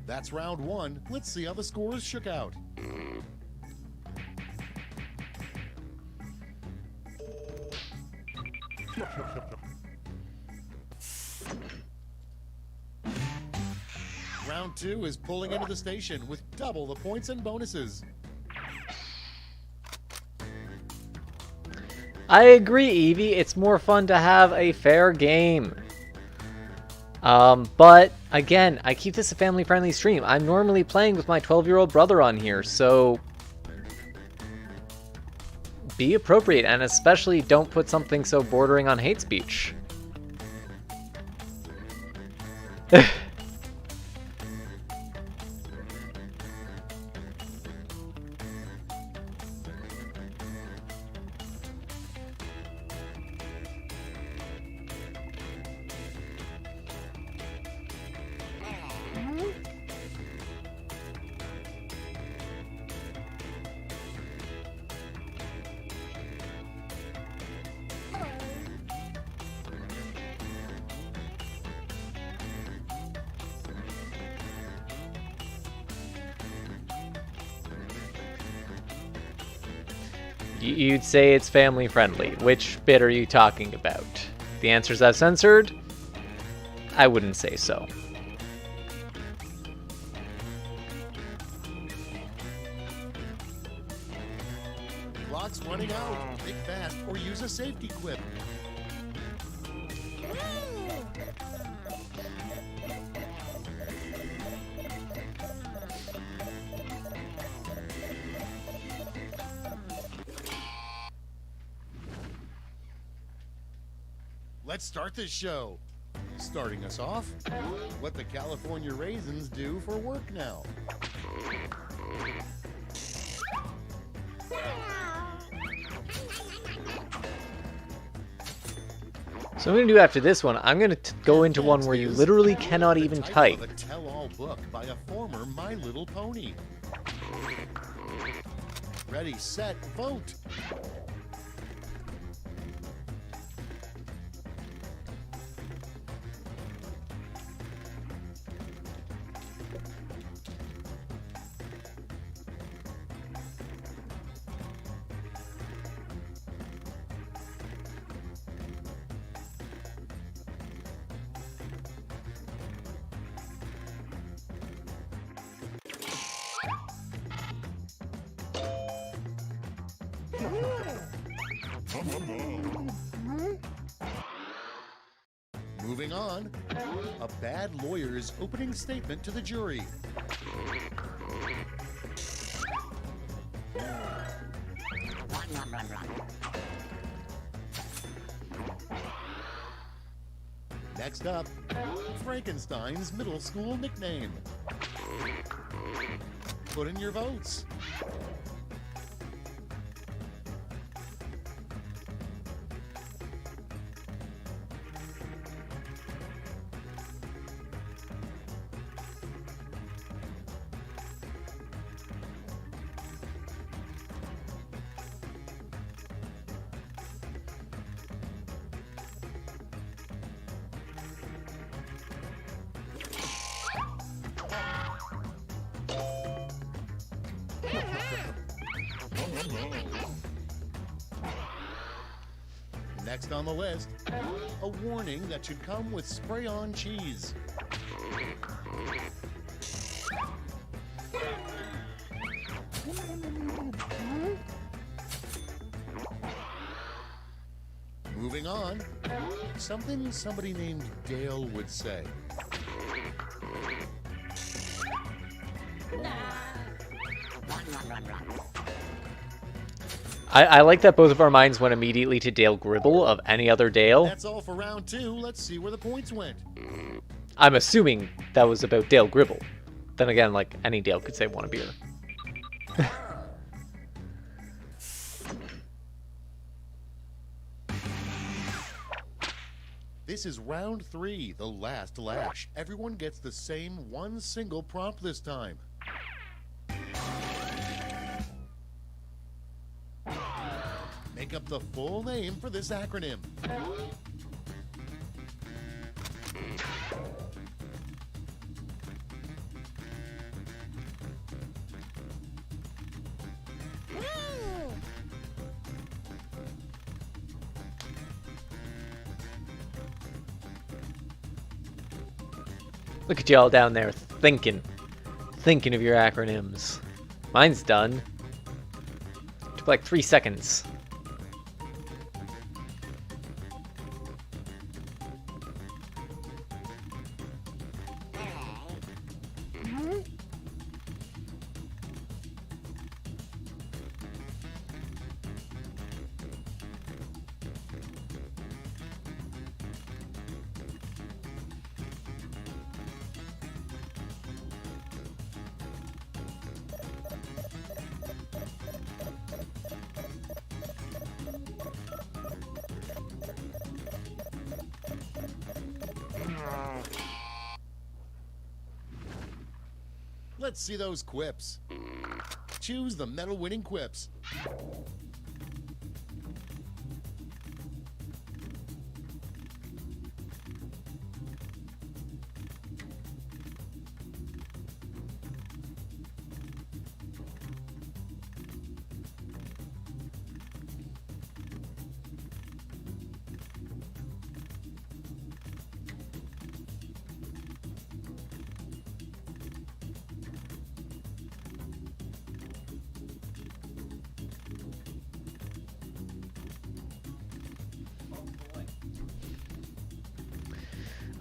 That's round 1. Let's see how the scores shook out. Round 2 is pulling into the station with double the points and bonuses.
I agree, Evie. It's more fun to have a fair game. But again, I keep this a family-friendly stream. I'm normally playing with my 12-year-old brother on here, so be appropriate, and especially don't put something so bordering on hate speech. You'd say it's family friendly. Which bit are you talking about? The answers I've censored? I wouldn't say so.
Clock's running out. Think fast or use a safety quip. Let's start this show. Starting us off, what the California Raisins do for work now.
So I'm going to do after this one, I'm going to go into one where you literally cannot
The
even
title
type.
of a tell-all book by a former My Little Pony. Ready, set, vote. Moving on, a bad lawyer's opening statement to the jury. Next up, Frankenstein's middle school nickname. Put in your votes. Next on the list, a warning that should come with spray-on cheese. Moving on, something somebody named Dale would say.
I like that both of our minds went immediately to Dale Gribble of any other Dale.
That's all for round 2. Let's see where the points went.
I'm assuming that was about Dale Gribble. Then again, like, any Dale could say want a beer.
This is round 3, the last lash. Everyone gets the same one single prompt this time. Make up the full name for this acronym.
Look at y'all down there thinking of your acronyms. Mine's done. Took like 3 seconds.
Let's see those quips. Choose the medal-winning quips.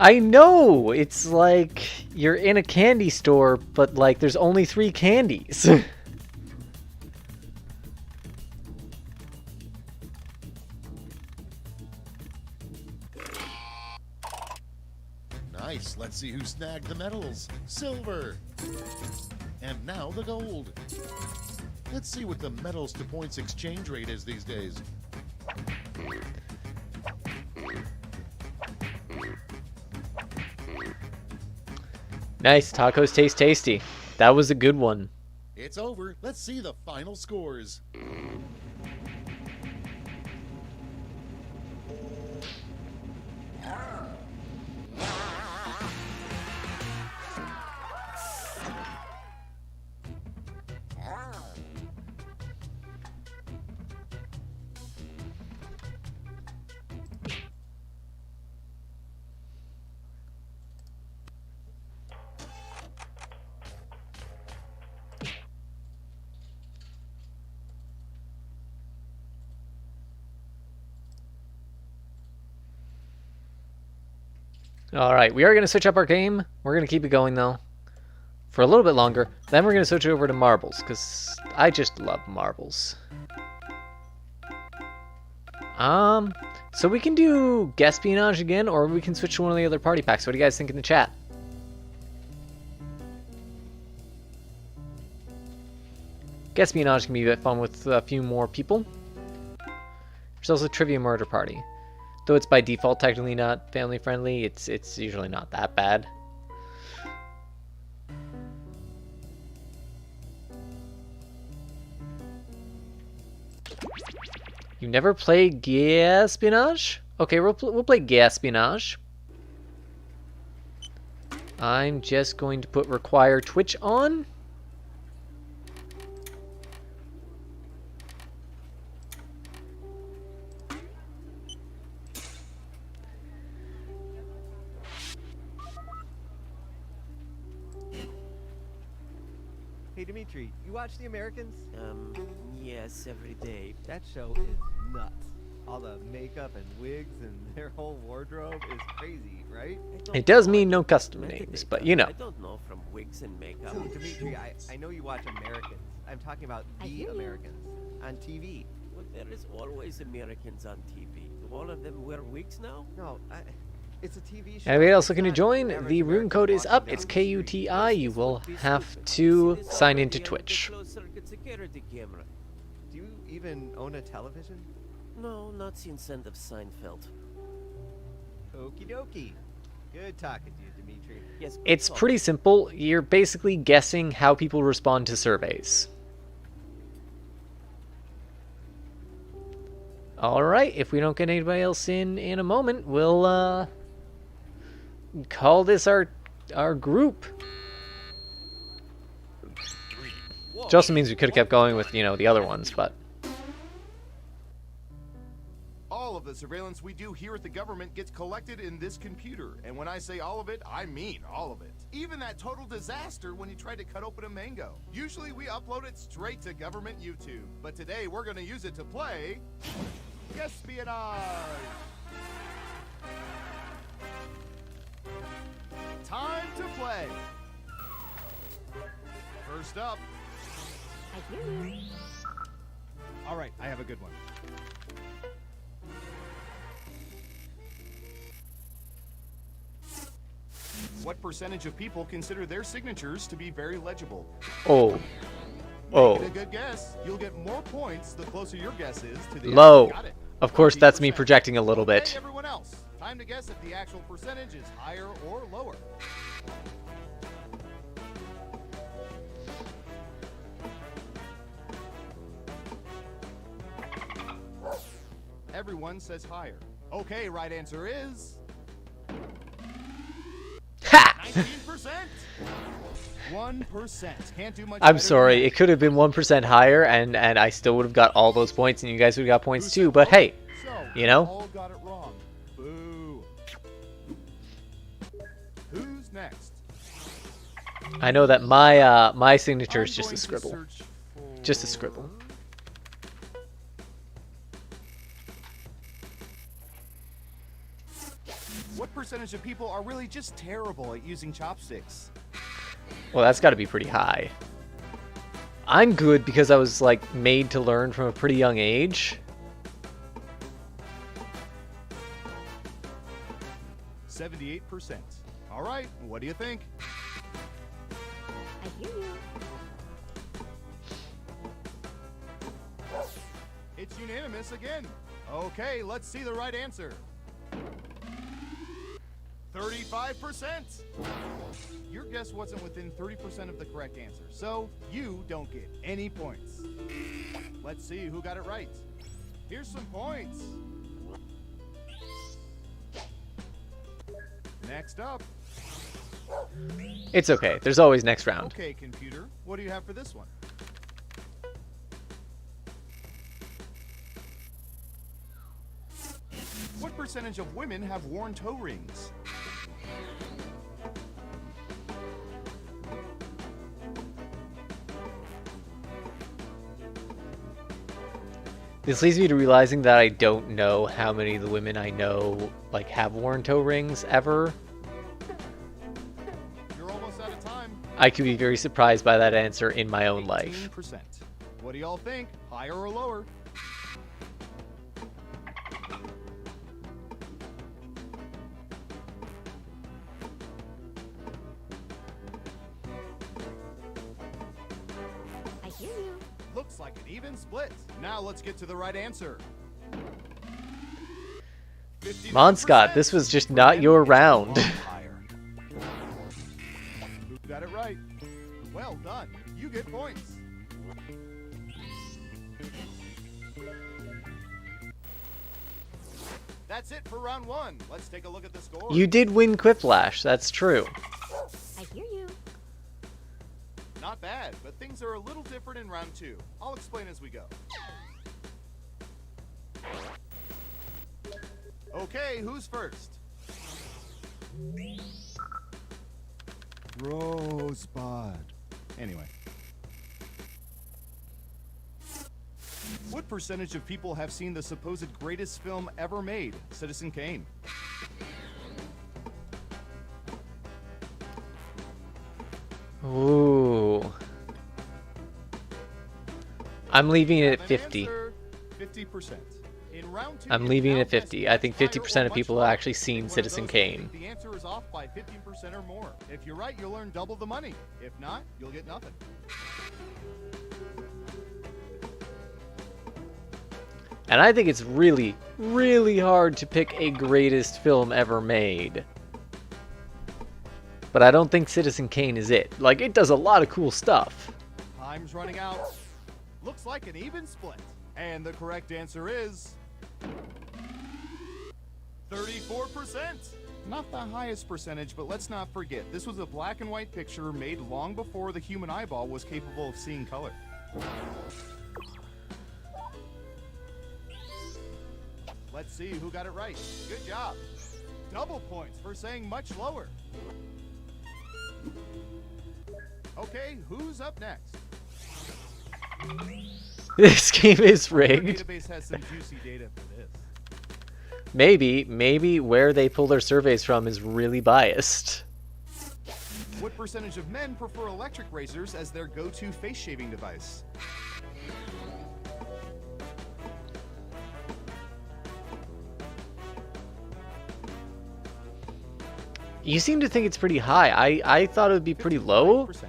I know! It's like you're in a candy store, but like there's only 3 candies.
Nice. Let's see who snagged the medals. Silver. And now the gold. Let's see what the medals to points exchange rate is these days.
Nice, tacos taste tasty. That was a good one.
It's over. Let's see the final scores.
Alright, we are going to switch up our game. We're going to keep it going, though, for a little bit longer. Then we're going to switch over to marbles, because I just love marbles. So we can do Guespionage again, or we can switch to one of the other party packs. What do you guys think in the chat? Guespionage can be a bit fun with a few more people. There's also Trivia Murder Party. Though it's by default technically not family friendly, it's usually not that bad. You never play Guespionage? Okay, we'll play Guespionage. I'm just going to put require Twitch on.
Hey Dimitri, you watch The Americans?
Yes, every day.
That show is nuts. All the makeup and wigs and their whole wardrobe is crazy, right?
It does mean no custom names, but you know.
I don't know from wigs and makeup.
So, Dimitri, I know you watch Americans. I'm talking about The Americans on TV.
Well, there is always Americans on TV. Do all of them wear wigs now?
No, it's a TV show.
Anybody else looking to join? The room code is up. It's KUTI. You will have to sign into Twitch.
Do you even own a television?
No, not since end of Seinfeld.
Okie dokie. Good talking to you, Dimitri.
Yes.
It's pretty simple. You're basically guessing how people respond to surveys. Alright, if we don't get anybody else in a moment, we'll call this our group. Which also means we could have kept going with, you know, the other ones, but...
All of the surveillance we do here at the government gets collected in this computer. And when I say all of it, I mean all of it. Even that total disaster when you tried to cut open a mango. Usually we upload it straight to government YouTube. But today we're going to use it to play... Guespionage! Time to play! First up...
I hear you.
All right, I have a good one. What percentage of people consider their signatures to be very legible?
Oh. Oh.
Make it a good guess. You'll get more points the closer your guess is to the
low.
Got it.
Of course, that's me projecting a little bit.
Okay, everyone else, time to guess if the actual percentage is higher or lower. Everyone says higher. Okay, right answer is...
Ha!
19%! 1%. Can't do much.
I'm sorry, it could have been 1% higher, and I still would have got all those points, and you guys would have got points too, but hey, you know?
All got it wrong. Boo. Who's next?
I know that my signature is just a scribble. Just a scribble.
What percentage of people are really just terrible at using chopsticks?
Well, that's got to be pretty high. I'm good because I was, like, made to learn from a pretty young age.
78%. All right, what do you think?
I hear you.
It's unanimous again. Okay, let's see the right answer. 35%. Your guess wasn't within 30% of the correct answer, so you don't get any points. Let's see who got it right. Here's some points. Next up.
It's okay. There's always next round.
Okay, computer, what do you have for this one? What percentage of women have worn toe rings?
This leads me to realizing that I don't know how many of the women I know, like, have worn toe rings ever. I could be very surprised by that answer in my own life.
18%. What do y'all think? Higher or lower?
I hear you.
Looks like an even split. Now let's get to the right answer. 52%.
Monscott, this was just not your round.
Higher. Who got it right? Well done. You get points. That's it for round 1. Let's take a look at the score.
You did win Quiplash, that's true.
I hear you.
Not bad, but things are a little different in round 2. I'll explain as we go. Okay, who's first? Rosebud. Anyway. What percentage of people have seen the supposed greatest film ever made, Citizen Kane?
Ooh. I'm leaving it at 50.
50%. In round 2,
I'm leaving it at 50. I think 50% of people have actually seen Citizen Kane.
The answer is off by 15% or more. If you're right, you'll earn double the money. If not, you'll get nothing.
And I think it's really, really hard to pick a greatest film ever made. But I don't think Citizen Kane is it. Like, it does a lot of cool stuff.
Time's running out. Looks like an even split. And the correct answer is 34%. Not the highest percentage, but let's not forget, this was a black and white picture made long before the human eyeball was capable of seeing color. Let's see who got it right. Good job. Double points for saying much lower. Okay, who's up next?
This game is
Our
rigged.
database has some juicy data for this.
Maybe where they pull their surveys from is really biased.
What percentage of men prefer electric razors as their go-to face shaving device?
You seem to think it's pretty high. I thought it would be pretty low.
55%.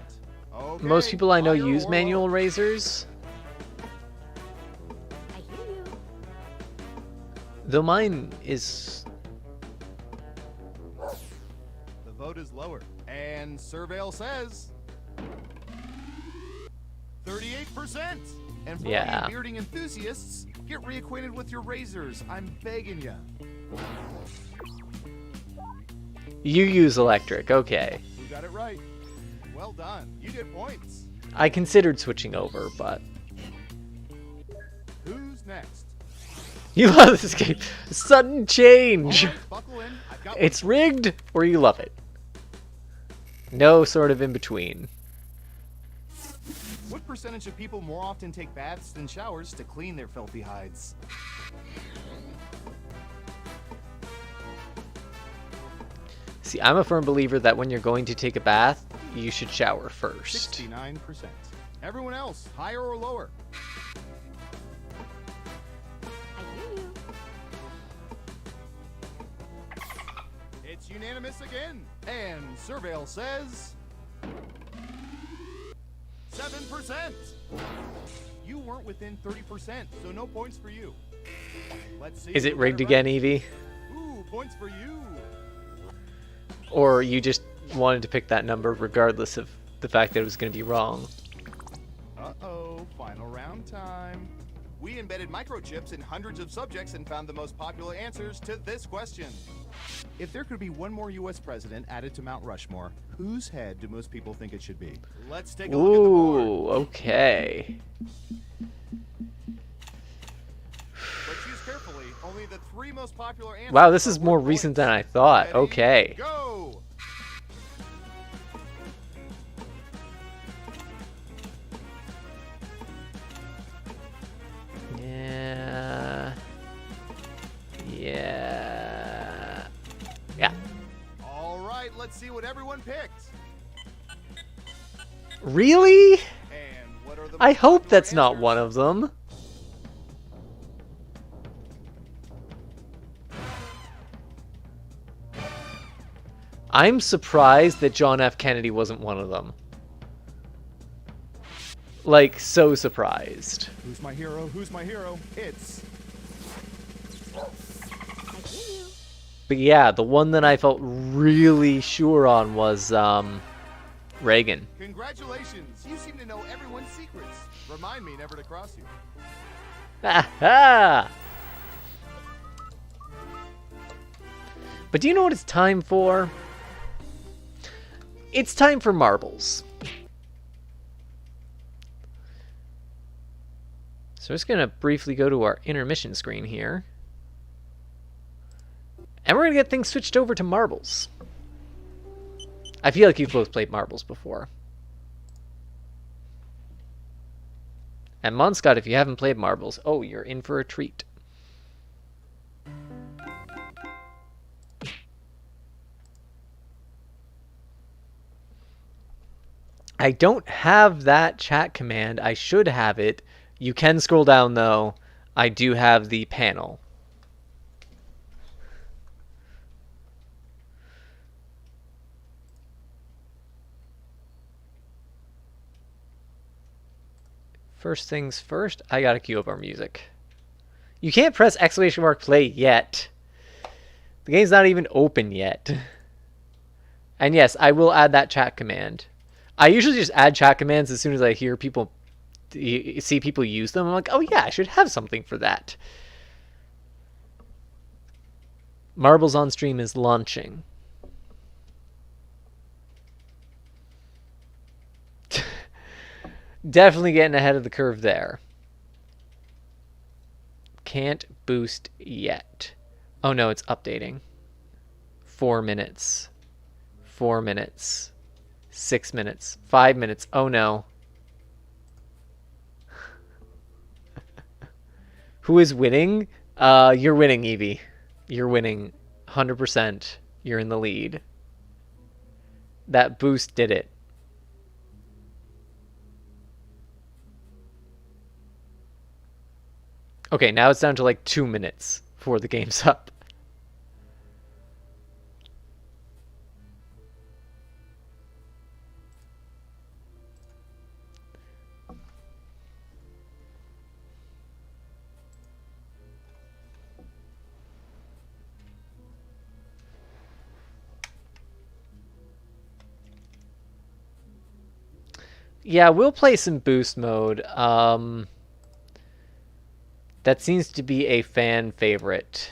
Okay,
Most people I know
higher
use
or
manual
lower?
razors.
I hear you.
Though mine is...
The vote is lower. And Surveil says 38%. And for all
Yeah.
you bearding enthusiasts, get reacquainted with your razors. I'm begging ya.
You use electric, okay.
Who got it right? Well done. You get points.
I considered switching over, but...
Who's next?
You love this game. Sudden change!
All right, buckle in. I've got
It's rigged, or you love it. No sort of in between.
What percentage of people more often take baths than showers to clean their filthy hides?
See, I'm a firm believer that when you're going to take a bath, you should shower first.
69%. Everyone else, higher or lower?
I hear you.
It's unanimous again. And Surveil says 7%. You weren't within 30%, so no points for you. Let's see.
Is it
who got
rigged
right.
again, Evie?
Ooh, points for you.
Or you just wanted to pick that number regardless of the fact that it was going to be wrong?
Uh-oh, final round time. We embedded microchips in hundreds of subjects and found the most popular answers to this question. If there could be one more U.S. president added to Mount Rushmore, whose head do most people think it should be? Let's take a look at the board.
Ooh, okay.
But choose carefully. Only the 3 most popular answers.
Wow, this
are
is more
worth
recent
points.
than I thought.
Ready,
Okay.
Go.
Yeah. Yeah. Yeah.
All right, let's see what everyone picked.
Really?
And what are the
I
most
hope
popular
that's not
answers?
one of them. I'm surprised that John F. Kennedy wasn't one of them. Like, so surprised.
Who's my hero? Who's my hero? It's
But yeah, the one that I felt really sure on was Reagan.
congratulations. You seem to know everyone's secrets. Remind me never to cross you.
Ha! But do you know what it's time for? It's time for marbles. So I'm just going to briefly go to our intermission screen here. And we're going to get things switched over to marbles. I feel like you've both played marbles before. And Monscott, if you haven't played marbles, oh, you're in for a treat. I don't have that chat command. I should have it. You can scroll down, though. I do have the panel. First things first, I gotta queue up our music. You can't press exclamation mark play yet. The game's not even open yet. And yes, I will add that chat command. I usually just add chat commands as soon as I hear people, see people use them. I'm like, oh yeah, I should have something for that. Marbles on Stream is launching. Definitely getting ahead of the curve there. Can't boost yet. Oh no, it's updating. 4 minutes. 4 minutes. 6 minutes. 5 minutes. Oh no. Who is winning? You're winning, Evie. You're winning. 100%. You're in the lead. That boost did it. Okay, now it's down to like 2 minutes before the game's up. Yeah, we'll play some boost mode. That seems to be a fan favorite.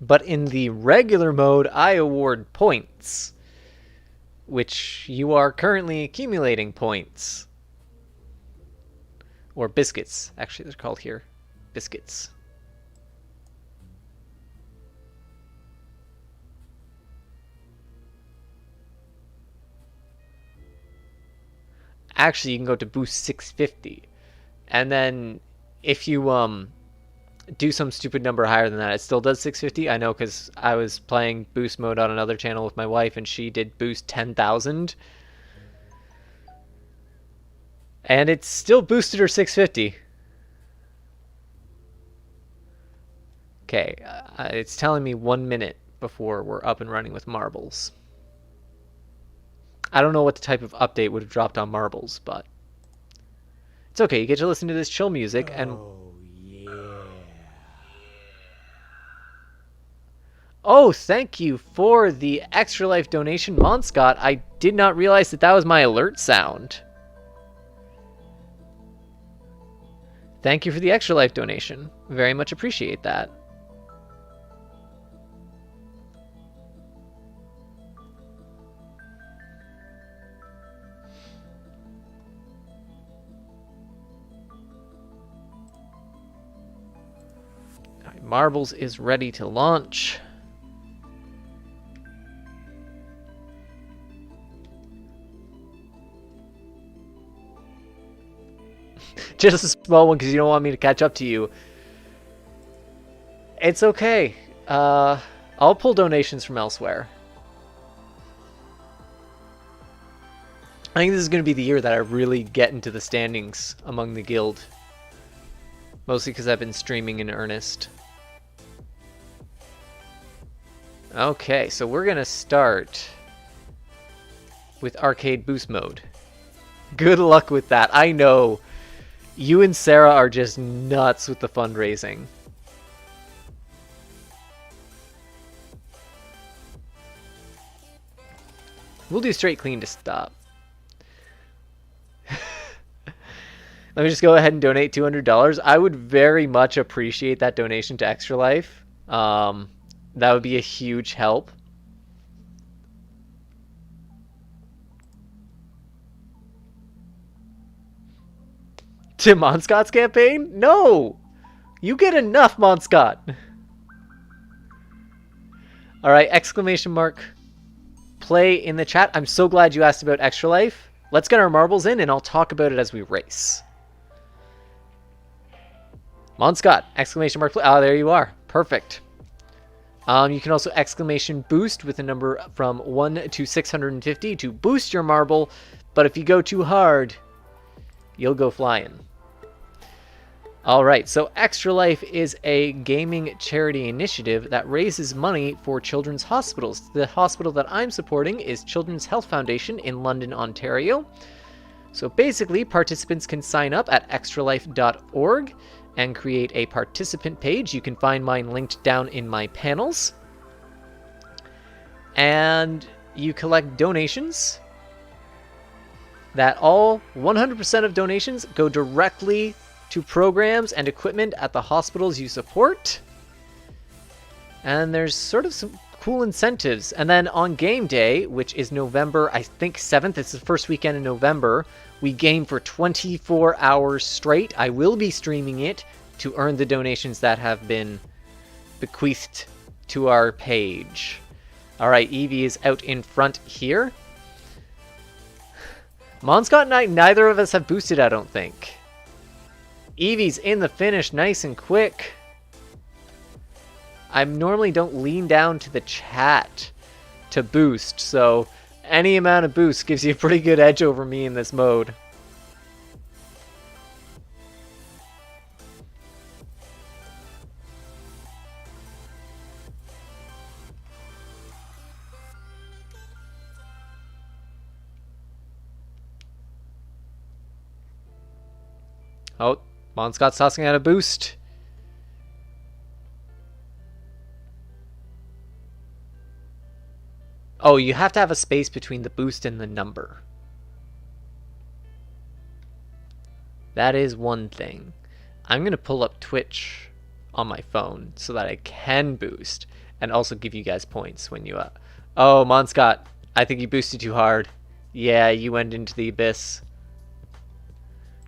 But in the regular mode, I award points, which you are currently accumulating points. Or biscuits, actually they're called here. Biscuits. Actually, you can go to boost 650. And then if you do some stupid number higher than that, it still does 650. I know because I was playing boost mode on another channel with my wife and she did boost 10,000. And it still boosted her 650. Okay, it's telling me 1 minute before we're up and running with marbles. I don't know what the type of update would have dropped on marbles, but it's okay. You get to listen to this chill music and...
Oh, yeah.
Oh, thank you for the Extra Life donation, Monscott. I did not realize that that was my alert sound. Thank you for the Extra Life donation. Very much appreciate that. Marbles is ready to launch. Just a small one because you don't want me to catch up to you. It's okay. I'll pull donations from elsewhere. I think this is going to be the year that I really get into the standings among the guild. Mostly because I've been streaming in earnest. Okay, so we're going to start with arcade boost mode. Good luck with that. I know you and Sarah are just nuts with the fundraising. We'll do straight clean to stop. Let me just go ahead and donate $200. I would very much appreciate that donation to Extra Life. That would be a huge help. To Monscott's campaign? No! You get enough, Monscott! Alright, exclamation mark. Play in the chat. I'm so glad you asked about Extra Life. Let's get our marbles in and I'll talk about it as we race. Monscott, exclamation mark play. Oh, there you are. Perfect. You can also exclamation boost with a number from 1 to 650 to boost your marble, but if you go too hard, you'll go flying. Alright, so Extra Life is a gaming charity initiative that raises money for children's hospitals. The hospital that I'm supporting is Children's Health Foundation in London, Ontario. So basically, participants can sign up at extralife.org and create a participant page. You can find mine linked down in my panels. And you collect donations that all 100% of donations go directly to programs and equipment at the hospitals you support. And there's sort of some cool incentives. And then on game day, which is November, I think 7th, it's the first weekend in November, we game for 24 hours straight. I will be streaming it to earn the donations that have been bequeathed to our page. Alright, Evie is out in front here. Monscott and I, neither of us have boosted, I don't think. Evie's in the finish nice and quick. I normally don't lean down to the chat to boost, so any amount of boost gives you a pretty good edge over me in this mode. Oh, Monscott's tossing out a boost. Oh, you have to have a space between the boost and the number. That is one thing. I'm going to pull up Twitch on my phone so that I can boost and also give you guys points when you... Oh, Monscott, I think you boosted too hard. Yeah, you went into the abyss.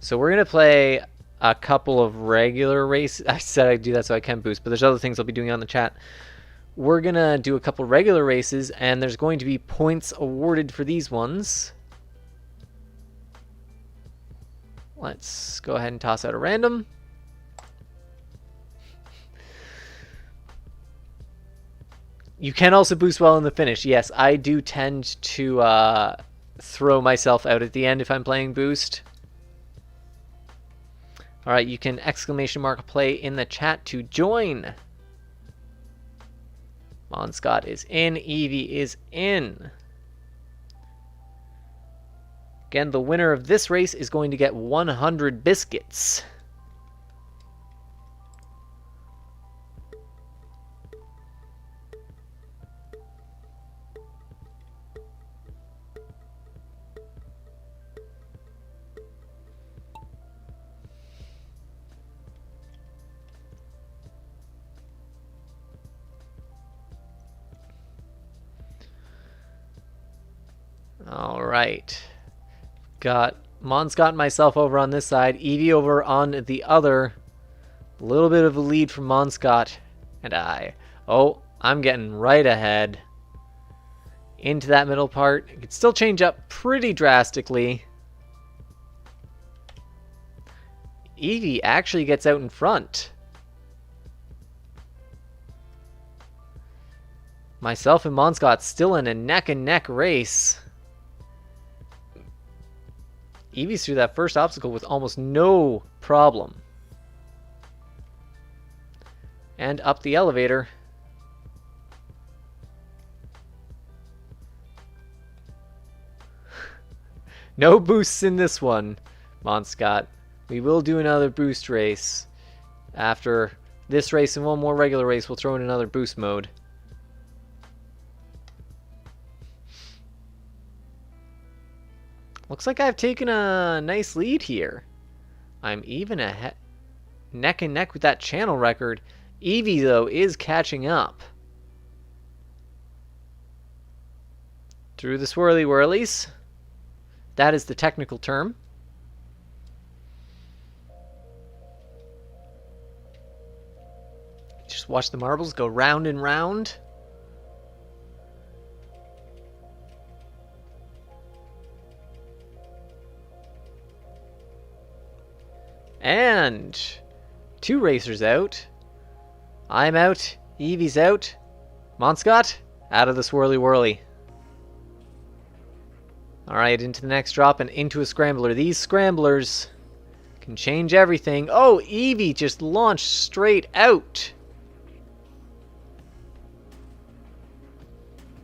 So we're going to play a couple of regular races. I said I'd do that so I can boost, but there's other things I'll be doing on the chat. We're going to do a couple regular races, and there's going to be points awarded for these ones. Let's go ahead and toss out a random. You can also boost well in the finish. Yes, I do tend to throw myself out at the end if I'm playing boost. Alright, you can exclamation mark play in the chat to join. Monscott is in, Evie is in. Again, the winner of this race is going to get 100 biscuits. Alright. Got Monscott and myself over on this side, Evie over on the other. A little bit of a lead from Monscott and I. Oh, I'm getting right ahead. Into that middle part. It could still change up pretty drastically. Evie actually gets out in front. Myself and Monscott still in a neck-and-neck race. Eevee's through that first obstacle with almost no problem. And up the elevator. No boosts in this one, Monscott. We will do another boost race. After this race and one more regular race, we'll throw in another boost mode. Looks like I've taken a nice lead here. I'm even neck and neck with that channel record. Eevee, though, is catching up. Through the swirly whirlies. That is the technical term. Just watch the marbles go round and round. And 2 racers out. I'm out. Eevee's out. Monscott, out of the swirly whirly. Alright, into the next drop and into a scrambler. These scramblers can change everything. Oh, Eevee just launched straight out.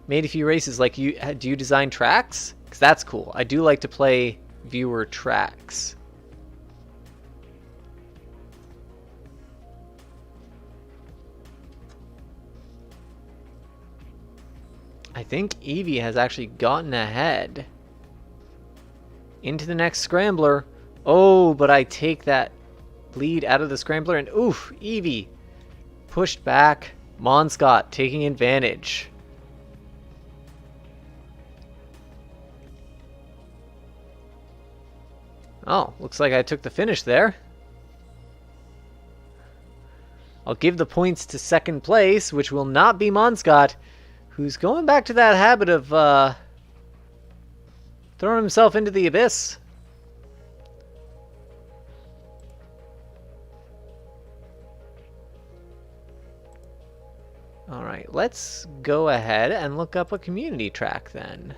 Made a few races. Like, do you design tracks? Because that's cool. I do like to play viewer tracks. I think Eevee has actually gotten ahead. Into the next scrambler. Oh, but I take that lead out of the scrambler and oof, Eevee pushed back. Monscott taking advantage. Oh, looks like I took the finish there. I'll give the points to second place, which will not be Monscott, who's going back to that habit of throwing himself into the abyss. Alright, let's go ahead and look up a community track then.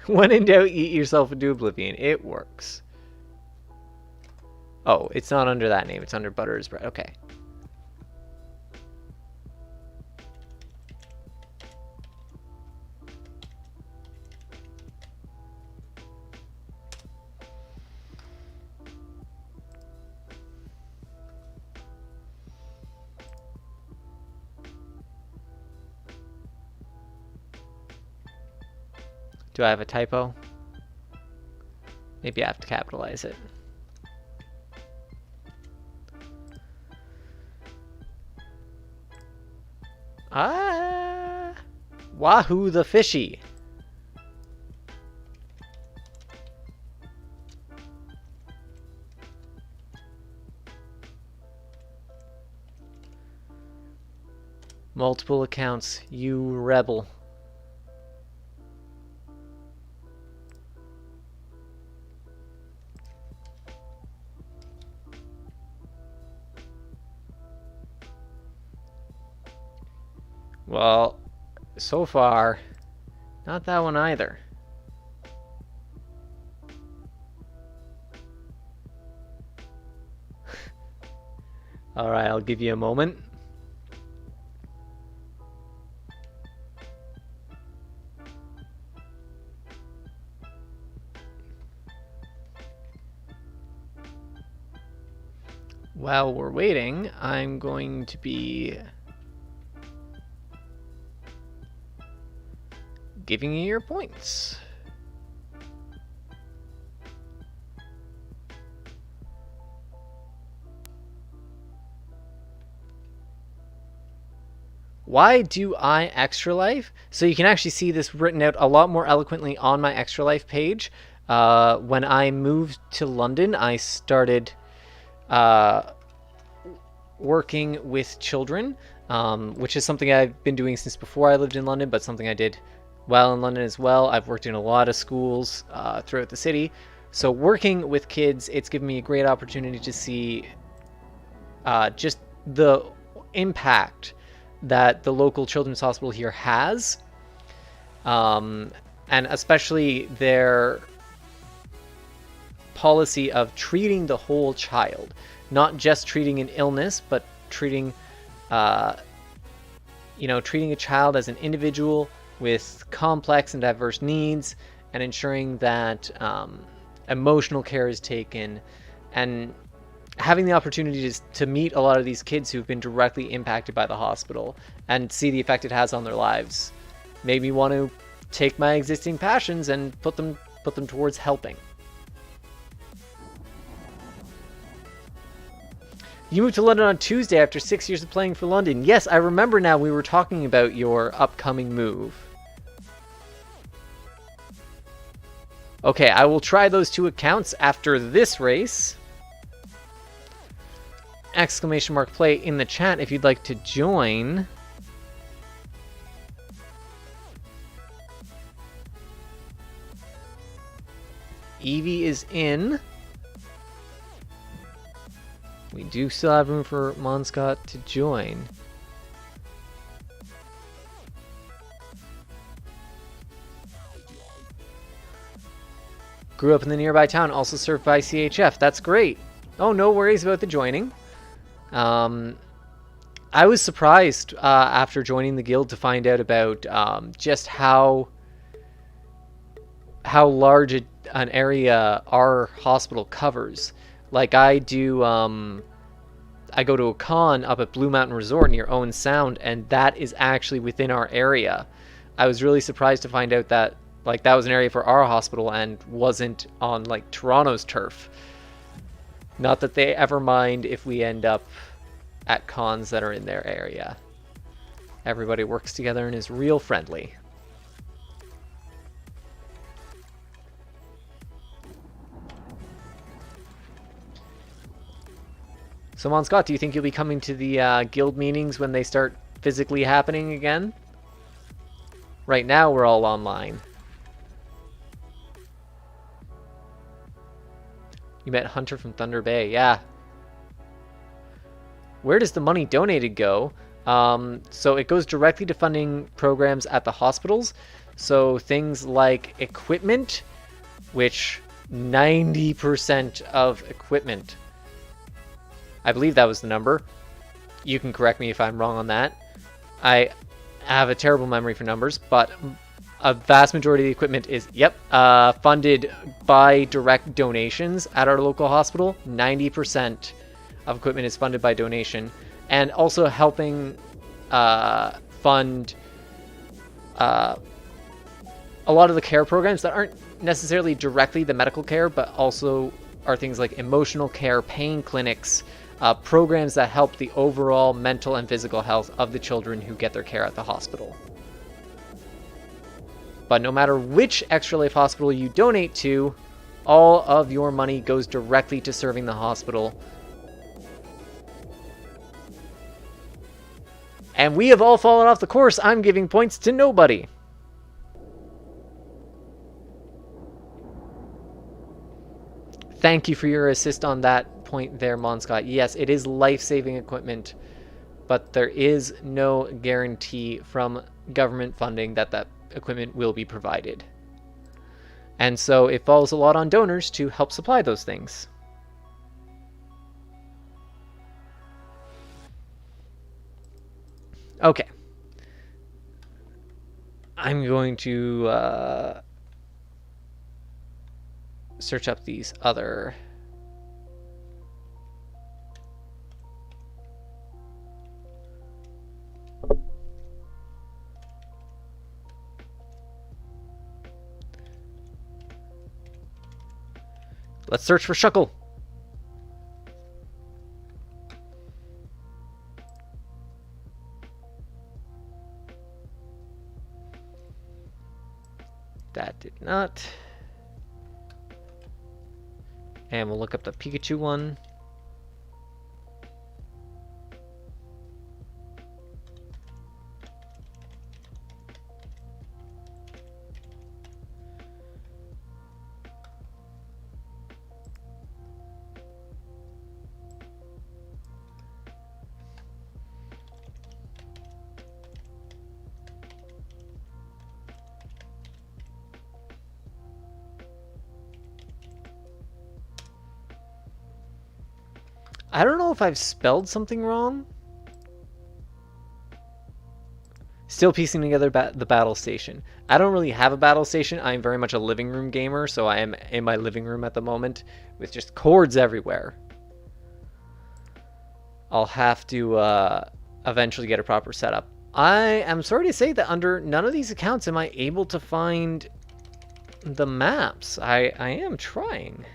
When in doubt, eat yourself into oblivion. It works. Oh, it's not under that name. It's under Butter's Bread. Okay. Do I have a typo? Maybe I have to capitalize it. Ah! Wahoo the fishy! Multiple accounts, you rebel. Well, so far, not that one either. Alright, I'll give you a moment. While we're waiting, I'm going to be giving you your points. Why do I Extra Life? So you can actually see this written out a lot more eloquently on my Extra Life page. When I moved to London, I started working with children, which is something I've been doing since before I lived in London, but something I did while in London as well. I've worked in a lot of schools throughout the city. So working with kids, it's given me a great opportunity to see just the impact that the local children's hospital here has, and especially their policy of treating the whole child, not just treating an illness, but treating treating a child as an individual with complex and diverse needs, and ensuring that emotional care is taken, and having the opportunity to meet a lot of these kids who've been directly impacted by the hospital and see the effect it has on their lives made me want to take my existing passions and put them towards helping. You moved to London on Tuesday after 6 years of playing for London. Yes, I remember now, we were talking about your upcoming move. Okay, I will try those 2 accounts after this race. Exclamation mark play in the chat if you'd like to join. Evie is in. We do still have room for Monscott to join. Grew up in the nearby town, also served by CHF. That's great. Oh, no worries about the joining. I was surprised after joining the guild to find out about just how large an area our hospital covers. Like I do, I go to a con up at Blue Mountain Resort near Owen Sound, and that is actually within our area. I was really surprised to find out that that was an area for our hospital and wasn't on Toronto's turf. Not that they ever mind if we end up at cons that are in their area. Everybody works together and is real friendly. So, Monscott, do you think you'll be coming to the guild meetings when they start physically happening again? Right now, we're all online. You met Hunter from Thunder Bay, yeah. Where does the money donated go? So it goes directly to funding programs at the hospitals. So things like equipment, which 90% of equipment, I believe that was the number. You can correct me if I'm wrong on that. I have a terrible memory for numbers, but a vast majority of the equipment is, funded by direct donations at our local hospital. 90% of equipment is funded by donation, and also helping fund a lot of the care programs that aren't necessarily directly the medical care, but also are things like emotional care, pain clinics, programs that help the overall mental and physical health of the children who get their care at the hospital. But no matter which Extra Life hospital you donate to, all of your money goes directly to serving the hospital. And we have all fallen off the course. I'm giving points to nobody. Thank you for your assist on that point there, Monscott. Yes, it is life-saving equipment, but there is no guarantee from government funding that that equipment will be provided. And so it falls a lot on donors to help supply those things. Okay. I'm going to search up these other... Let's search for Shuckle. That did not. And we'll look up the Pikachu one. I don't know if I've spelled something wrong. Still piecing together the battle station. I don't really have a battle station. I'm very much a living room gamer, so I am in my living room at the moment with just cords everywhere. I'll have to eventually get a proper setup. I am sorry to say that under none of these accounts am I able to find the maps. I am trying.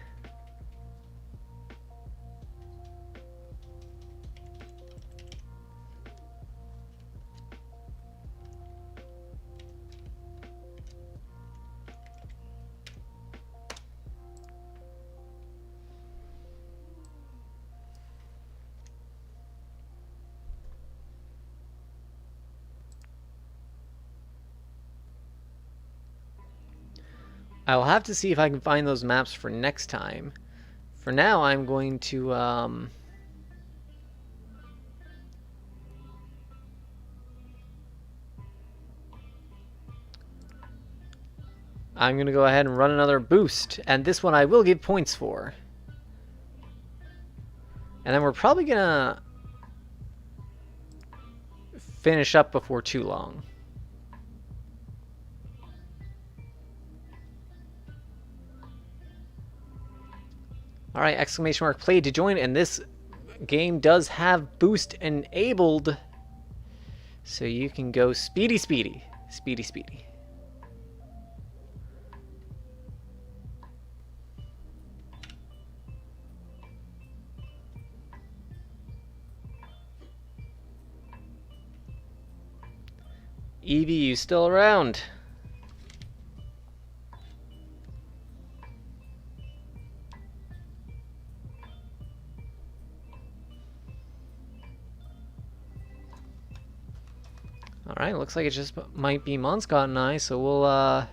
I'll have to see if I can find those maps for next time. For now, I'm going to I'm going to go ahead and run another boost, and this one I will give points for. And then we're probably going to finish up before too long. Alright, exclamation mark play to join, and this game does have boost enabled. So you can go speedy, speedy. Speedy, speedy. Evie, you still around? Alright, looks like it just might be Monscott and I, so we'll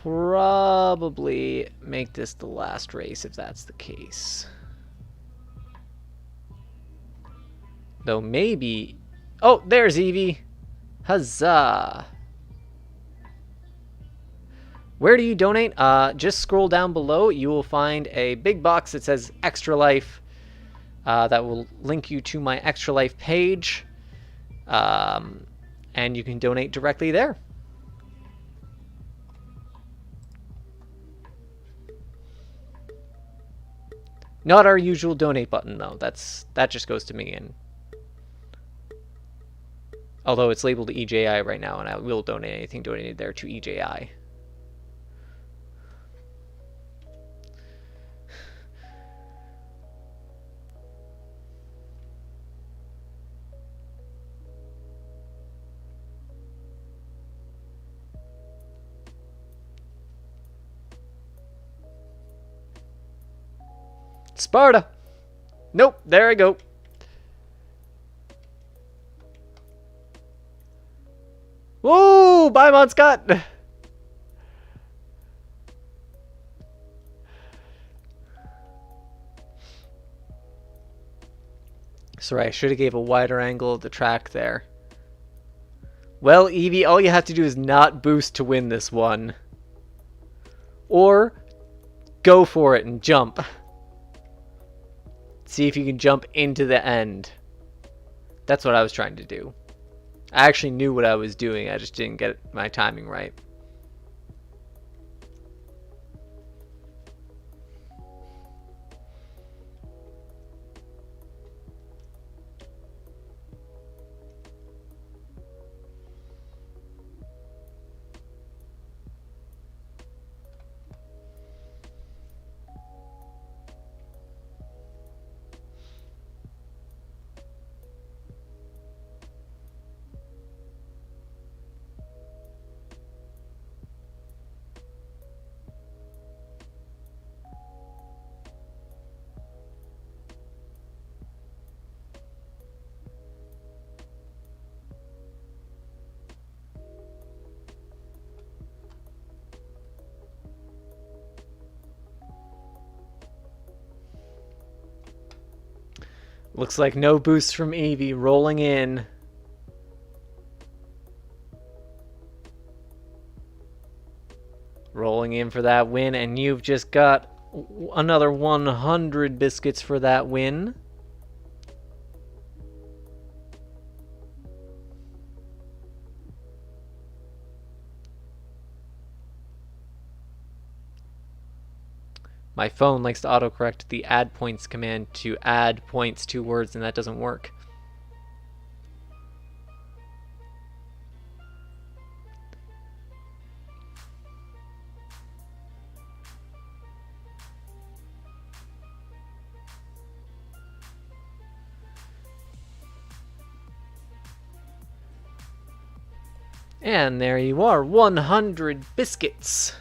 probably make this the last race if that's the case. Though maybe... Oh, there's Evie! Huzzah! Where do you donate? Just scroll down below. You will find a big box that says Extra Life. That will link you to my Extra Life page. And you can donate directly there. Not our usual donate button though. That just goes to me, and although it's labeled EJI right now, and I will donate anything donated there to EJI. Sparta! Nope, there I go. Whoa! Bye, Monscott! Sorry, I should have gave a wider angle of the track there. Well, Evie, all you have to do is not boost to win this one. Or go for it and jump. See if you can jump into the end. That's what I was trying to do. I actually knew what I was doing, I just didn't get my timing right. Looks like no boost from Eevee rolling in. Rolling in for that win, and you've just got another 100 biscuits for that win. My phone likes to autocorrect the add points command to add points to words, and that doesn't work. And there you are, 100 biscuits.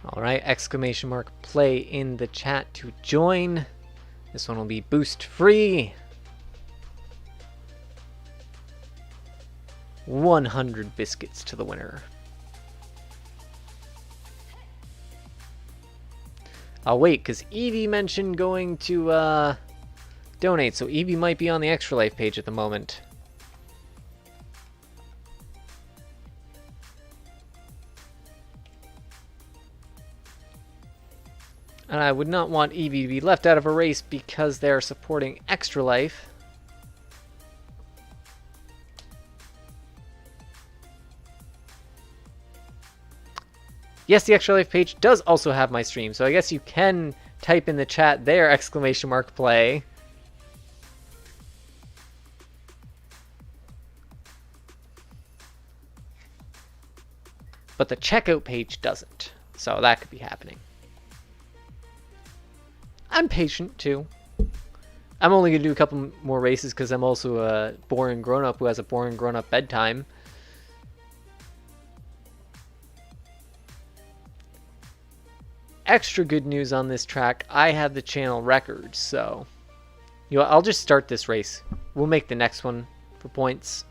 Alright, exclamation mark play in the chat to join. This one will be boost free. 100 biscuits to the winner. I'll wait, because Eevee mentioned going to donate, so Eevee might be on the Extra Life page at the moment. And I would not want Eevee to be left out of a race because they're supporting Extra Life. Yes, the Extra Life page does also have my stream, so I guess you can type in the chat there, exclamation mark play. But the checkout page doesn't, so that could be happening. I'm patient too. I'm only going to do a couple more races because I'm also a boring grown-up who has a boring grown-up bedtime. Extra good news on this track, I have the channel record, so you know, I'll just start this race. We'll make the next one for points.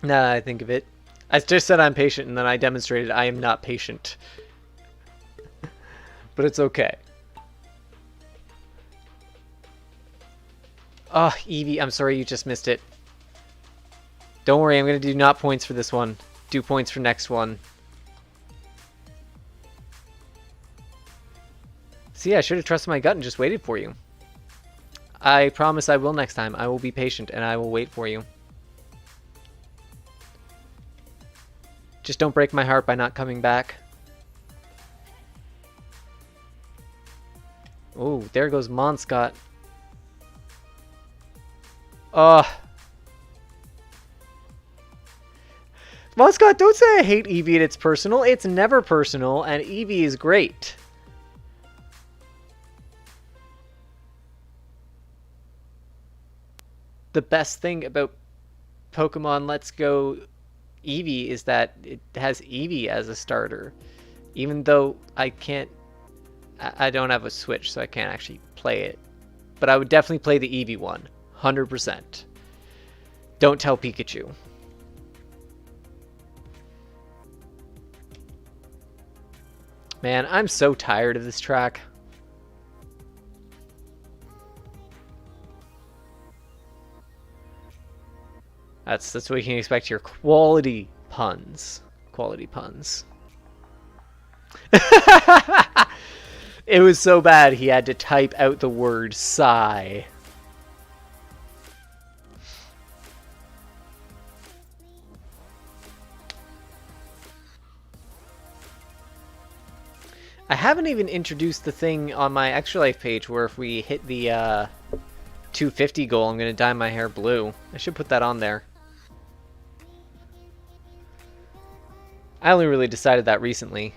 Now that I think of it. I just said I'm patient, and then I demonstrated I am not patient. But it's okay. Oh, Eevee, I'm sorry you just missed it. Don't worry, I'm going to do not points for this one. Do points for next one. See, I should have trusted my gut and just waited for you. I promise I will next time. I will be patient, and I will wait for you. Just don't break my heart by not coming back. Oh, there goes Monscott. Monscott, don't say I hate Eevee and it's personal. It's never personal, and Eevee is great. The best thing about Pokemon Let's Go Eevee is that it has Eevee as a starter. Even though I don't have a Switch, so I can't actually play it. But I would definitely play the Eevee one. 100%. Don't tell Pikachu. Man, I'm so tired of this track. That's what you can expect here. Quality puns. Quality puns. It was so bad he had to type out the word sigh. I haven't even introduced the thing on my Extra Life page where if we hit the 250 goal, I'm going to dye my hair blue. I should put that on there. I only really decided that recently.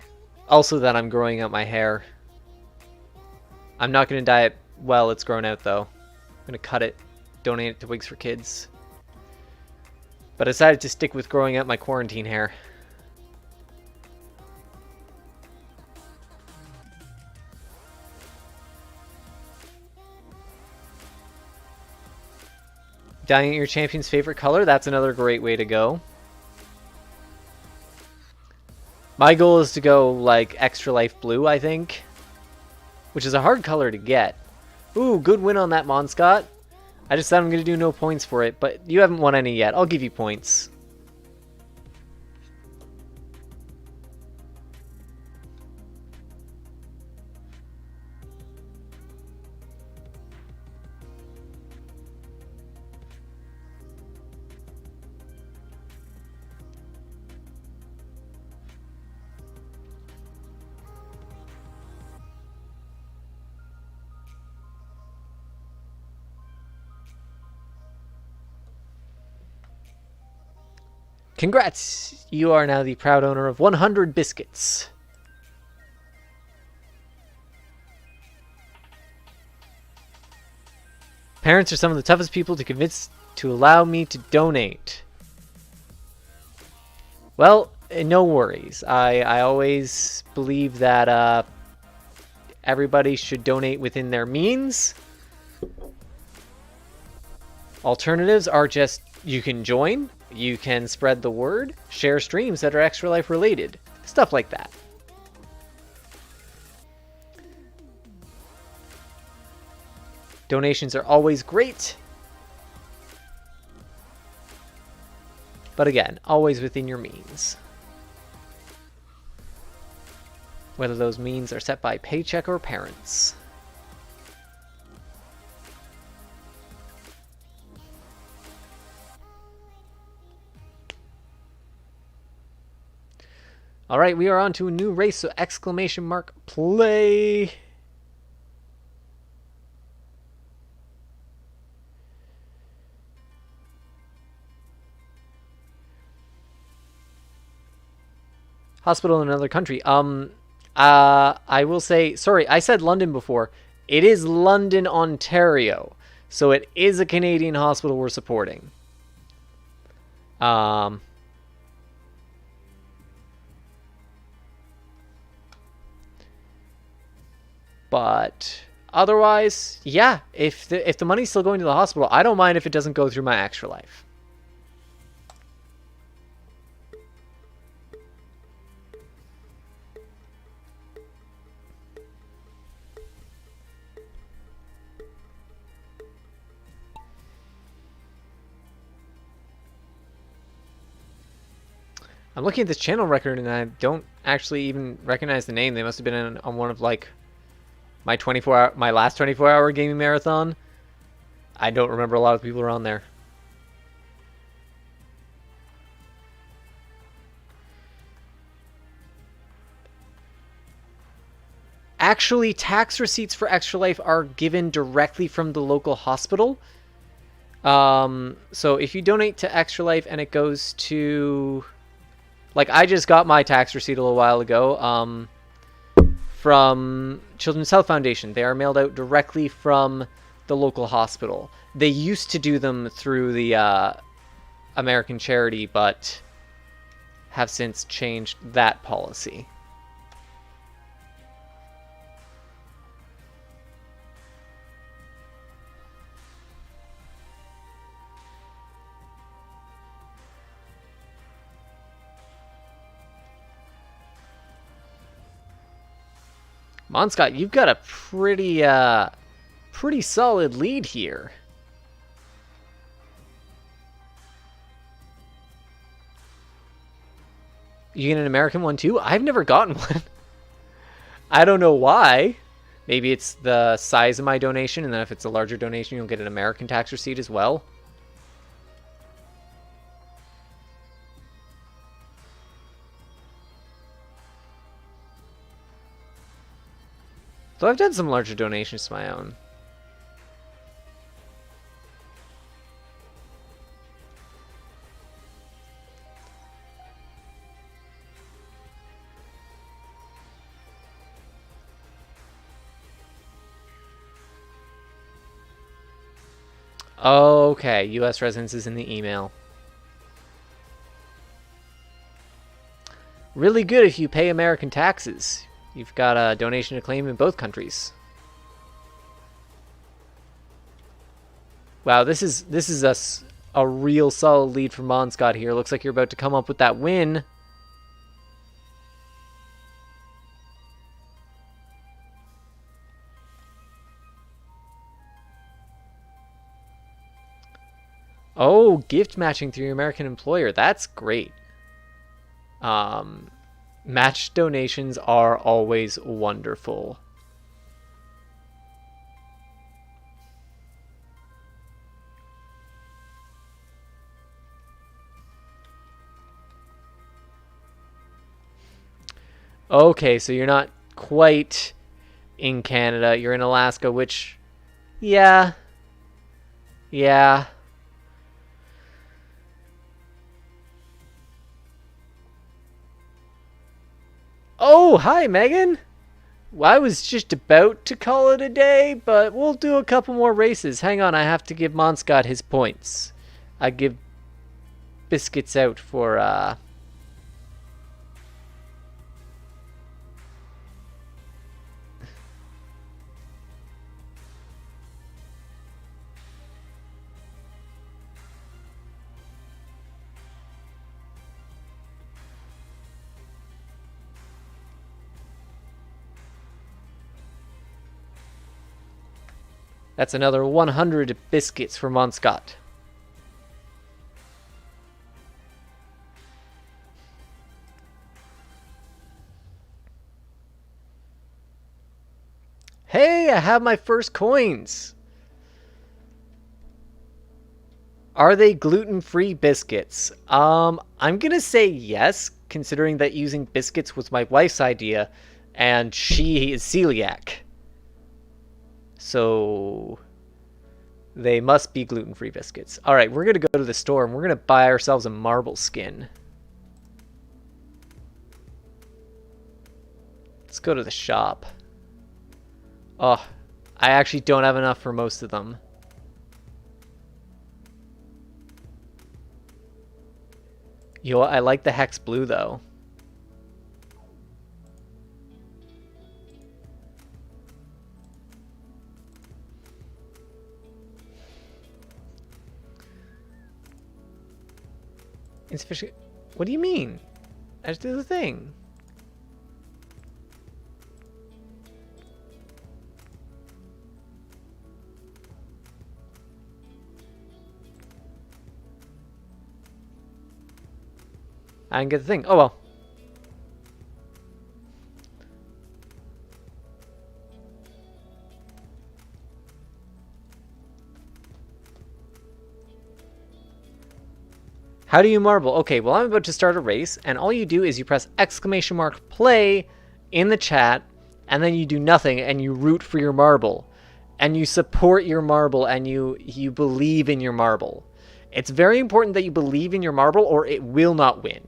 Also that I'm growing out my hair. I'm not going to dye it while it's grown out though. I'm going to cut it, donate it to Wigs for Kids. But I decided to stick with growing out my quarantine hair. Dyeing your champion's favorite color, that's another great way to go. My goal is to go like Extra Life Blue, I think. Which is a hard color to get. Ooh, good win on that Monscott. I just thought I'm going to do no points for it, but you haven't won any yet. I'll give you points. Congrats! You are now the proud owner of 100 biscuits. Parents are some of the toughest people to convince to allow me to donate. Well, no worries. I always believe that everybody should donate within their means. Alternatives are just you can join, you can spread the word, share streams that are Extra Life related, stuff like that. Donations are always great. But again, always within your means. Whether those means are set by paycheck or parents. Alright, we are on to a new race, so exclamation mark play. Hospital in another country. I will say, sorry, I said London before. It is London, Ontario. So it is a Canadian hospital we're supporting. But otherwise, yeah, if the money's still going to the hospital, I don't mind if it doesn't go through my Extra Life. I'm looking at this channel record and I don't actually even recognize the name. They must have been on one of like my last 24-hour gaming marathon. I don't remember a lot of people around there. Actually, tax receipts for Extra Life are given directly from the local hospital. So if you donate to Extra Life and it goes to... Like, I just got my tax receipt a little while ago from Children's Health Foundation. They are mailed out directly from the local hospital. They used to do them through the American charity, but have since changed that policy. Monscott, you've got a pretty solid lead here. You get an American one too? I've never gotten one. I don't know why. Maybe it's the size of my donation, and then if it's a larger donation, you'll get an American tax receipt as well. So I've done some larger donations to my own. Okay, U.S. residence is in the email. really good if you pay American taxes. You've got a donation to claim in both countries. Wow, this is a real solid lead for Monscott here. Looks like you're about to come up with that win. Oh, gift matching through your American employer. That's great. Match donations are always wonderful. Okay, so you're not quite in Canada. You're in Alaska, which, yeah. Oh, hi, Megan. Well, I was just about to call it a day, but we'll do a couple more races. Hang on, I have to give Monscott his points. I give biscuits out for, That's another 100 biscuits for Monscott. Hey, I have my first coins. Are they gluten-free biscuits? I'm gonna say yes, considering that using biscuits was my wife's idea, and she is celiac. So they must be gluten-free biscuits. All right, we're going to go to the store and we're going to buy ourselves a marble skin. Let's go to the shop. Oh, I actually don't have enough for most of them. Yo, I like the hex blue though. Insufficient. What do you mean? I just did the thing. I didn't get the thing. Oh well. How do you marble? Okay, well, I'm about to start a race, and all you do is you press !play in the chat, and then you do nothing, and you root for your marble. And you support your marble, and you believe in your marble. It's very important that you believe in your marble, or it will not win.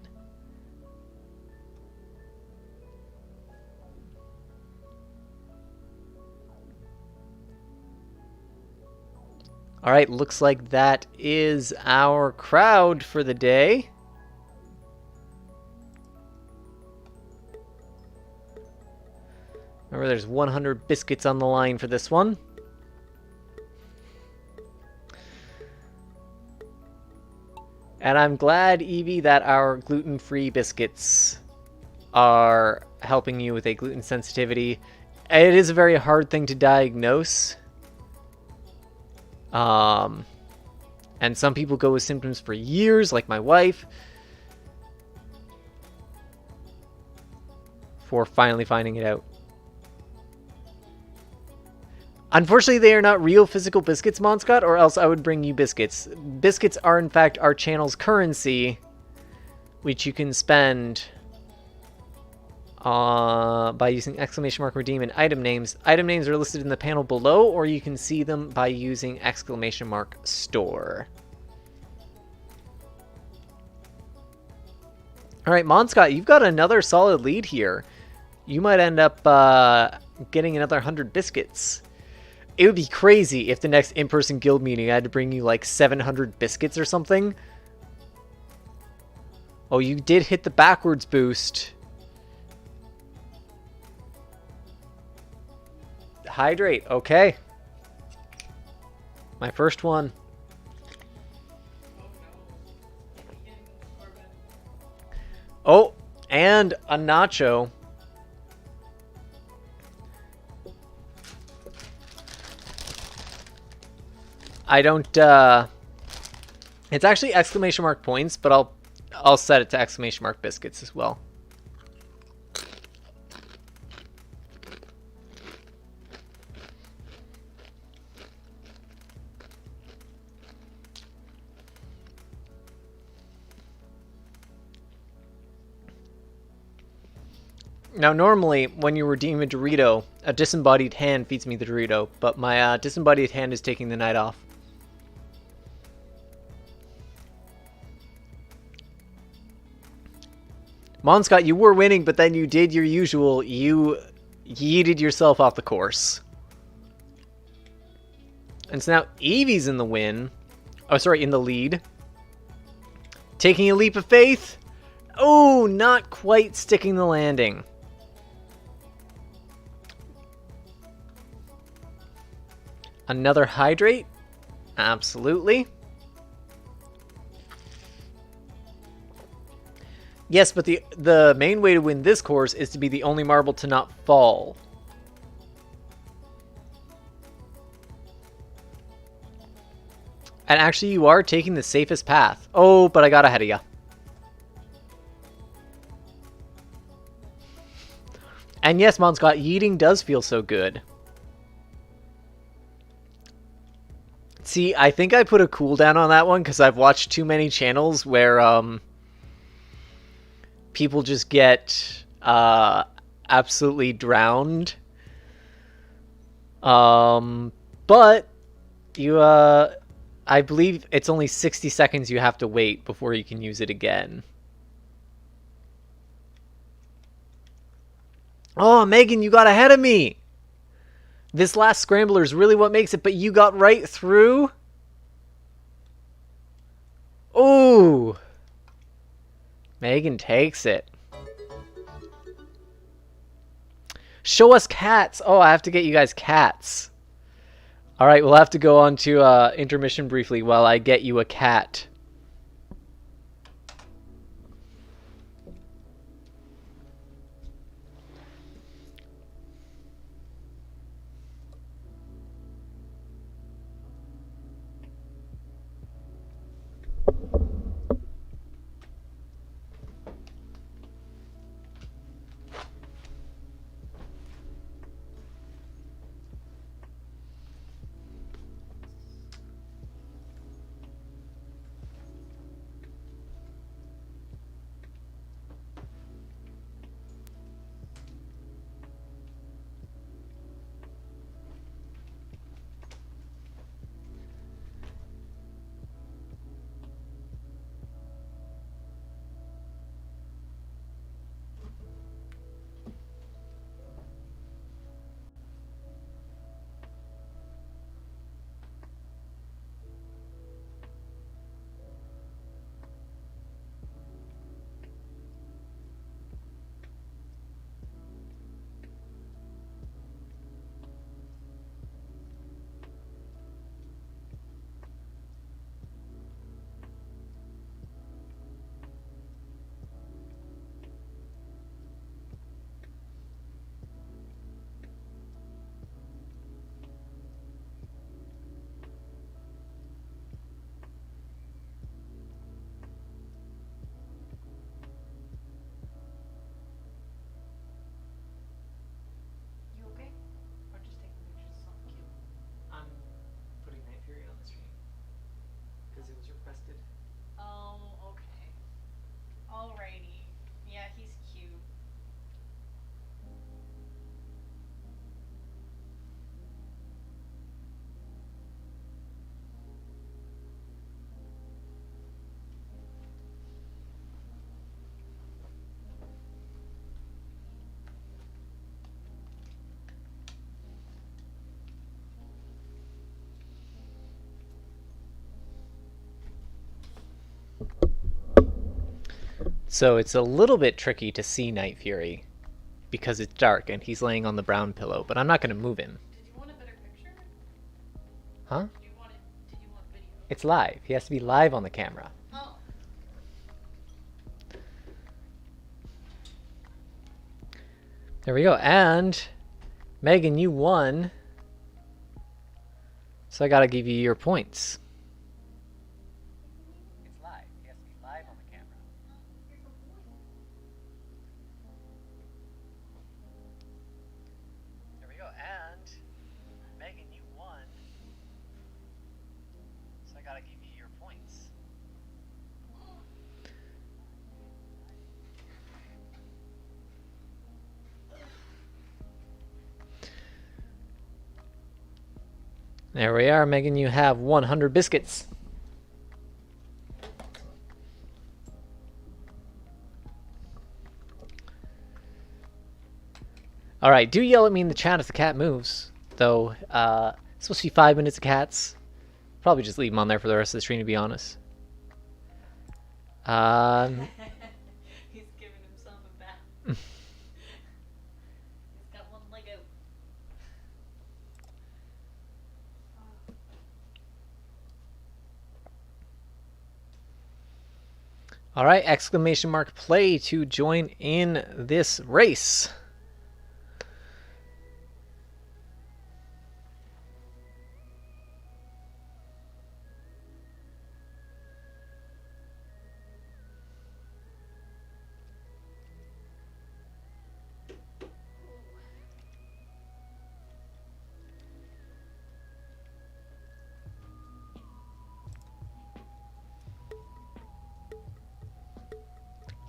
All right, looks like that is our crowd for the day. Remember, there's 100 biscuits on the line for this one. And I'm glad, Evie, that our gluten-free biscuits are helping you with a gluten sensitivity. It is a very hard thing to diagnose. And some people go with symptoms for years, like my wife, for finally finding it out. Unfortunately, they are not real physical biscuits, Monscott, or else I would bring you biscuits. Biscuits are, in fact, our channel's currency, which you can spend by using !redeem and item names. Item names are listed in the panel below, or you can see them by using !store. All right, Monscott, you've got another solid lead here. You might end up getting another 100 biscuits. It would be crazy if the next in-person guild meeting I had to bring you like 700 biscuits or something. Oh, you did hit the backwards boost. hydrate. Okay. My first one. Oh, and a nacho. I don't, it's actually exclamation mark points, but I'll set it to exclamation mark biscuits as well. Now, normally, when you redeem a Dorito, a disembodied hand feeds me the Dorito, but my disembodied hand is taking the night off. Monscott, you were winning, but then you did your usual. You yeeted yourself off the course. And so now Evie's in the win. Oh, sorry, in the lead. Taking a leap of faith. Oh, not quite sticking the landing. Another hydrate? Absolutely. Yes, but the main way to win this course is to be the only marble to not fall. And actually, you are taking the safest path. Oh, but I got ahead of you. And yes, Monscott, yeeting does feel so good. See, I think I put a cooldown on that one because I've watched too many channels where people just get absolutely drowned. But you, I believe it's only 60 seconds you have to wait before you can use it again. Oh, Megan, you got ahead of me! This last scrambler is really what makes it, but you got right through? Ooh! Megan takes it. Show us cats! Oh, I have to get you guys cats. Alright, we'll have to go on to intermission briefly while I get you a cat.
Alrighty. Yeah, he's cute.
So it's a little bit tricky to see Night Fury because it's dark and he's laying on the brown pillow, but I'm not going to move him.
Did you
Huh?
Did you want video?
It's live. He has to be live on the camera.
Oh.
There we go. And Megan, you won. So I gotta give you your points. It's live. He has to be live on the camera. There we go. And Megan, you won. So I gotta give you your points. There we are, Megan. You have 100 biscuits. All right, do yell at me in the chat if the cat moves. Though, it's supposed to be 5 minutes of cats. Probably just leave them on there for the rest of the stream, to be honest.
He's giving himself a bath. He's got one leg out.
All right, exclamation mark play to join in this race.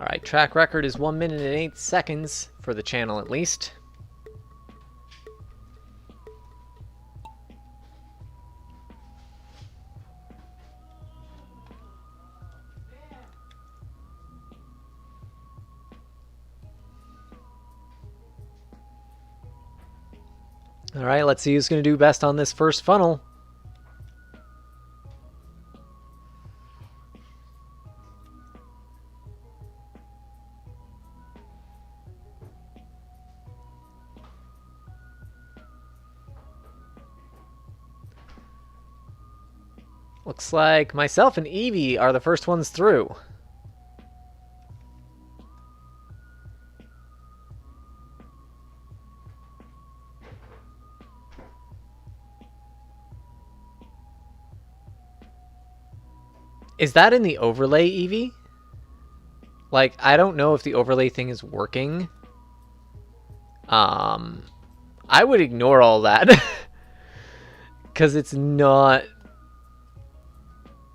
All right, track record is 1 minute and 8 seconds for the channel at least. All right, let's see who's going to do best on this first funnel. Looks like myself and Evie are the first ones through. Is that in the overlay, Evie? Like, I don't know if the overlay thing is working. I would ignore all that. Because it's not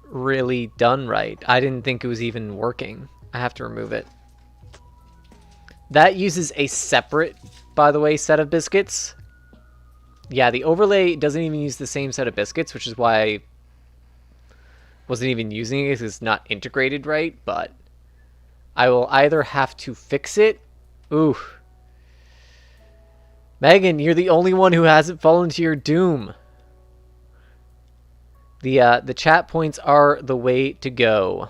really done right. I didn't think it was even working. I have to remove it. That uses a separate, by the way, set of biscuits. Yeah, the overlay doesn't even use the same set of biscuits, which is why I wasn't even using it, because it's not integrated right, but I will either have to fix it. Ooh. Megan, you're the only one who hasn't fallen to your doom. The chat points are the way to go.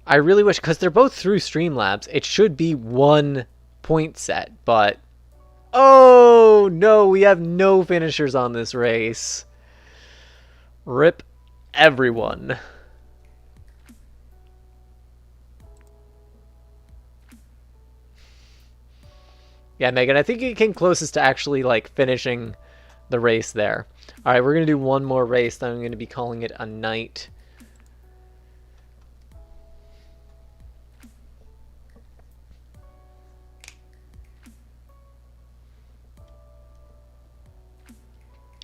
I really wish, because they're both through Streamlabs, it should be one point set, but oh no, we have no finishers on this race. Rip everyone. Yeah, Megan, I think you came closest to actually like finishing the race there. All right, we're going to do one more race, then I'm going to be calling it a night.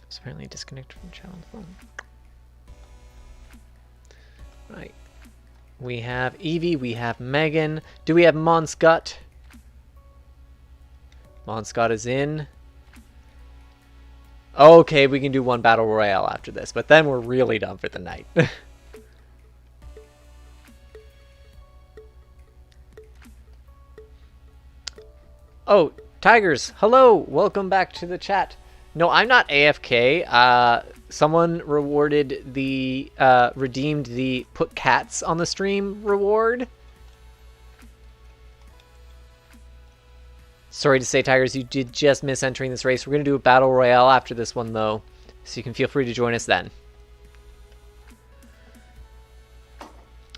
It's apparently disconnected from the channel on the phone. Right. We have Evie, we have Megan. Do we have Monscott? Monscott is in. Okay, we can do one battle royale after this, but then we're really done for the night. Oh, Tigers, hello, welcome back to the chat. No, I'm not AFK. Someone rewarded the, redeemed the put cats on the stream reward. Sorry to say, Tigers, you did just miss entering this race. We're going to do a battle royale after this one, though, so you can feel free to join us then.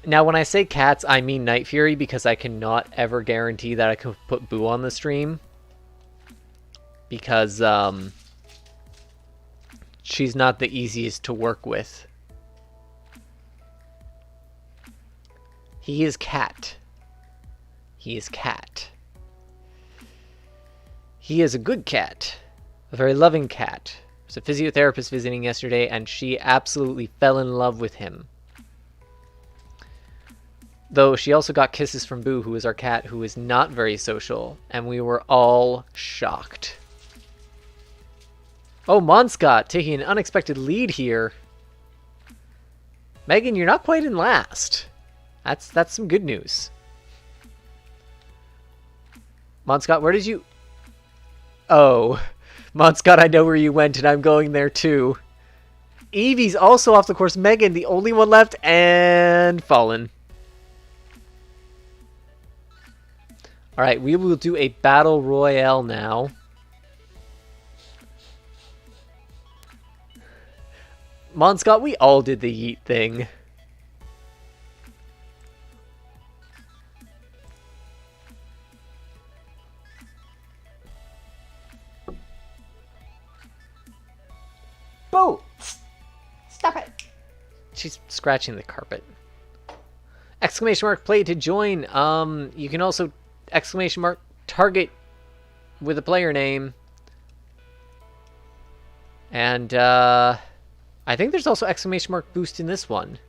Now, when I say cats, I mean Night Fury, because I cannot ever guarantee that I could put Boo on the stream. Because, she's not the easiest to work with. He is cat. He is cat. He is a good cat. A very loving cat. There's a physiotherapist visiting yesterday, and she absolutely fell in love with him. Though she also got kisses from Boo, who is our cat, who is not very social, and we were all shocked. Oh, Monscott taking an unexpected lead here. Megan, you're not quite in last. That's some good news. Monscott, where did you... Oh, Monscott, I know where you went, and I'm going there too. Evie's also off the course. Megan, the only one left, and fallen. Alright, we will do a battle royale now. Monscott, we all did the yeet thing. Boo! Stop it! She's scratching the carpet. Exclamation mark play to join. You can also exclamation mark target with a player name. And I think there's also exclamation mark boost in this one.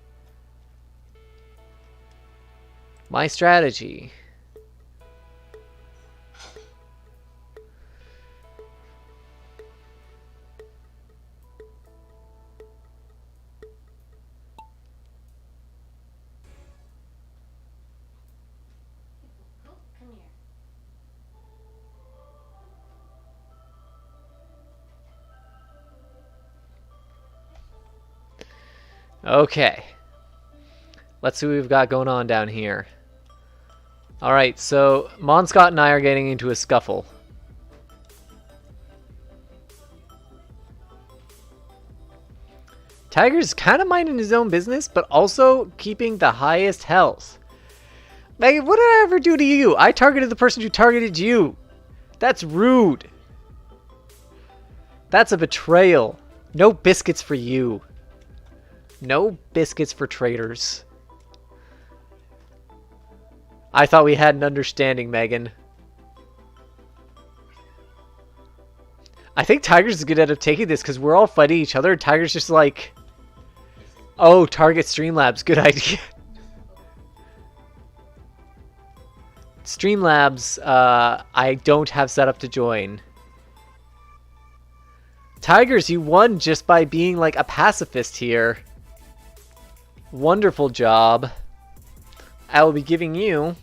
My strategy. Okay. Let's see what we've got going on down here. Alright, so Monscott and I are getting into a scuffle. Tiger's kind of minding his own business, but also keeping the highest health. Megan, what did I ever do to you? I targeted the person who targeted you. That's rude. That's a betrayal. No biscuits for you. No biscuits for traitors. I thought we had an understanding, Megan. I think Tiger's good at taking this because we're all fighting each other. And Tiger's just like, oh, target Streamlabs, good idea. Streamlabs, I don't have set up to join. Tigers, you won just by being like a pacifist here. Wonderful job. I will be giving you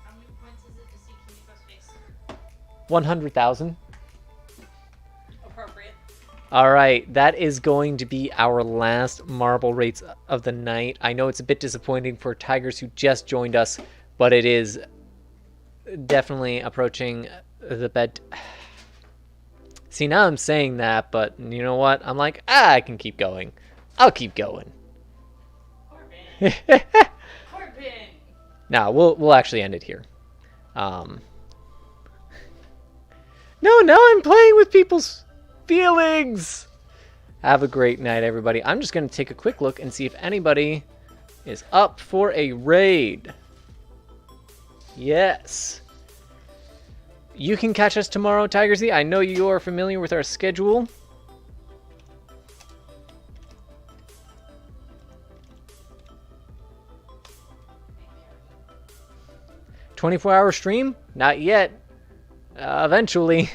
How many points is it to see Kimiko's face?
100,000.
Appropriate.
Alright, that is going to be our last marble rates of the night. I know it's a bit disappointing for Tigers who just joined us, but it is definitely approaching the bed. See, now I'm saying that, but you know what? I'm like, I can keep going. I'll keep going.
Corbin. Corbin.
Nah, we'll actually end it here. No, now I'm playing with people's feelings. Have a great night, everybody. I'm just going to take a quick look and see if anybody is up for a raid. Yes. You can catch us tomorrow, Tiger Z. I know you are familiar with our schedule. "24-hour stream? Not yet. Eventually.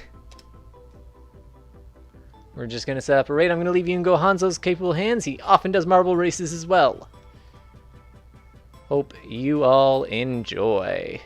We're just going to set up a raid. I'm going to leave you in Go Hanzo's capable hands. He often does marble races as well. Hope you all enjoy.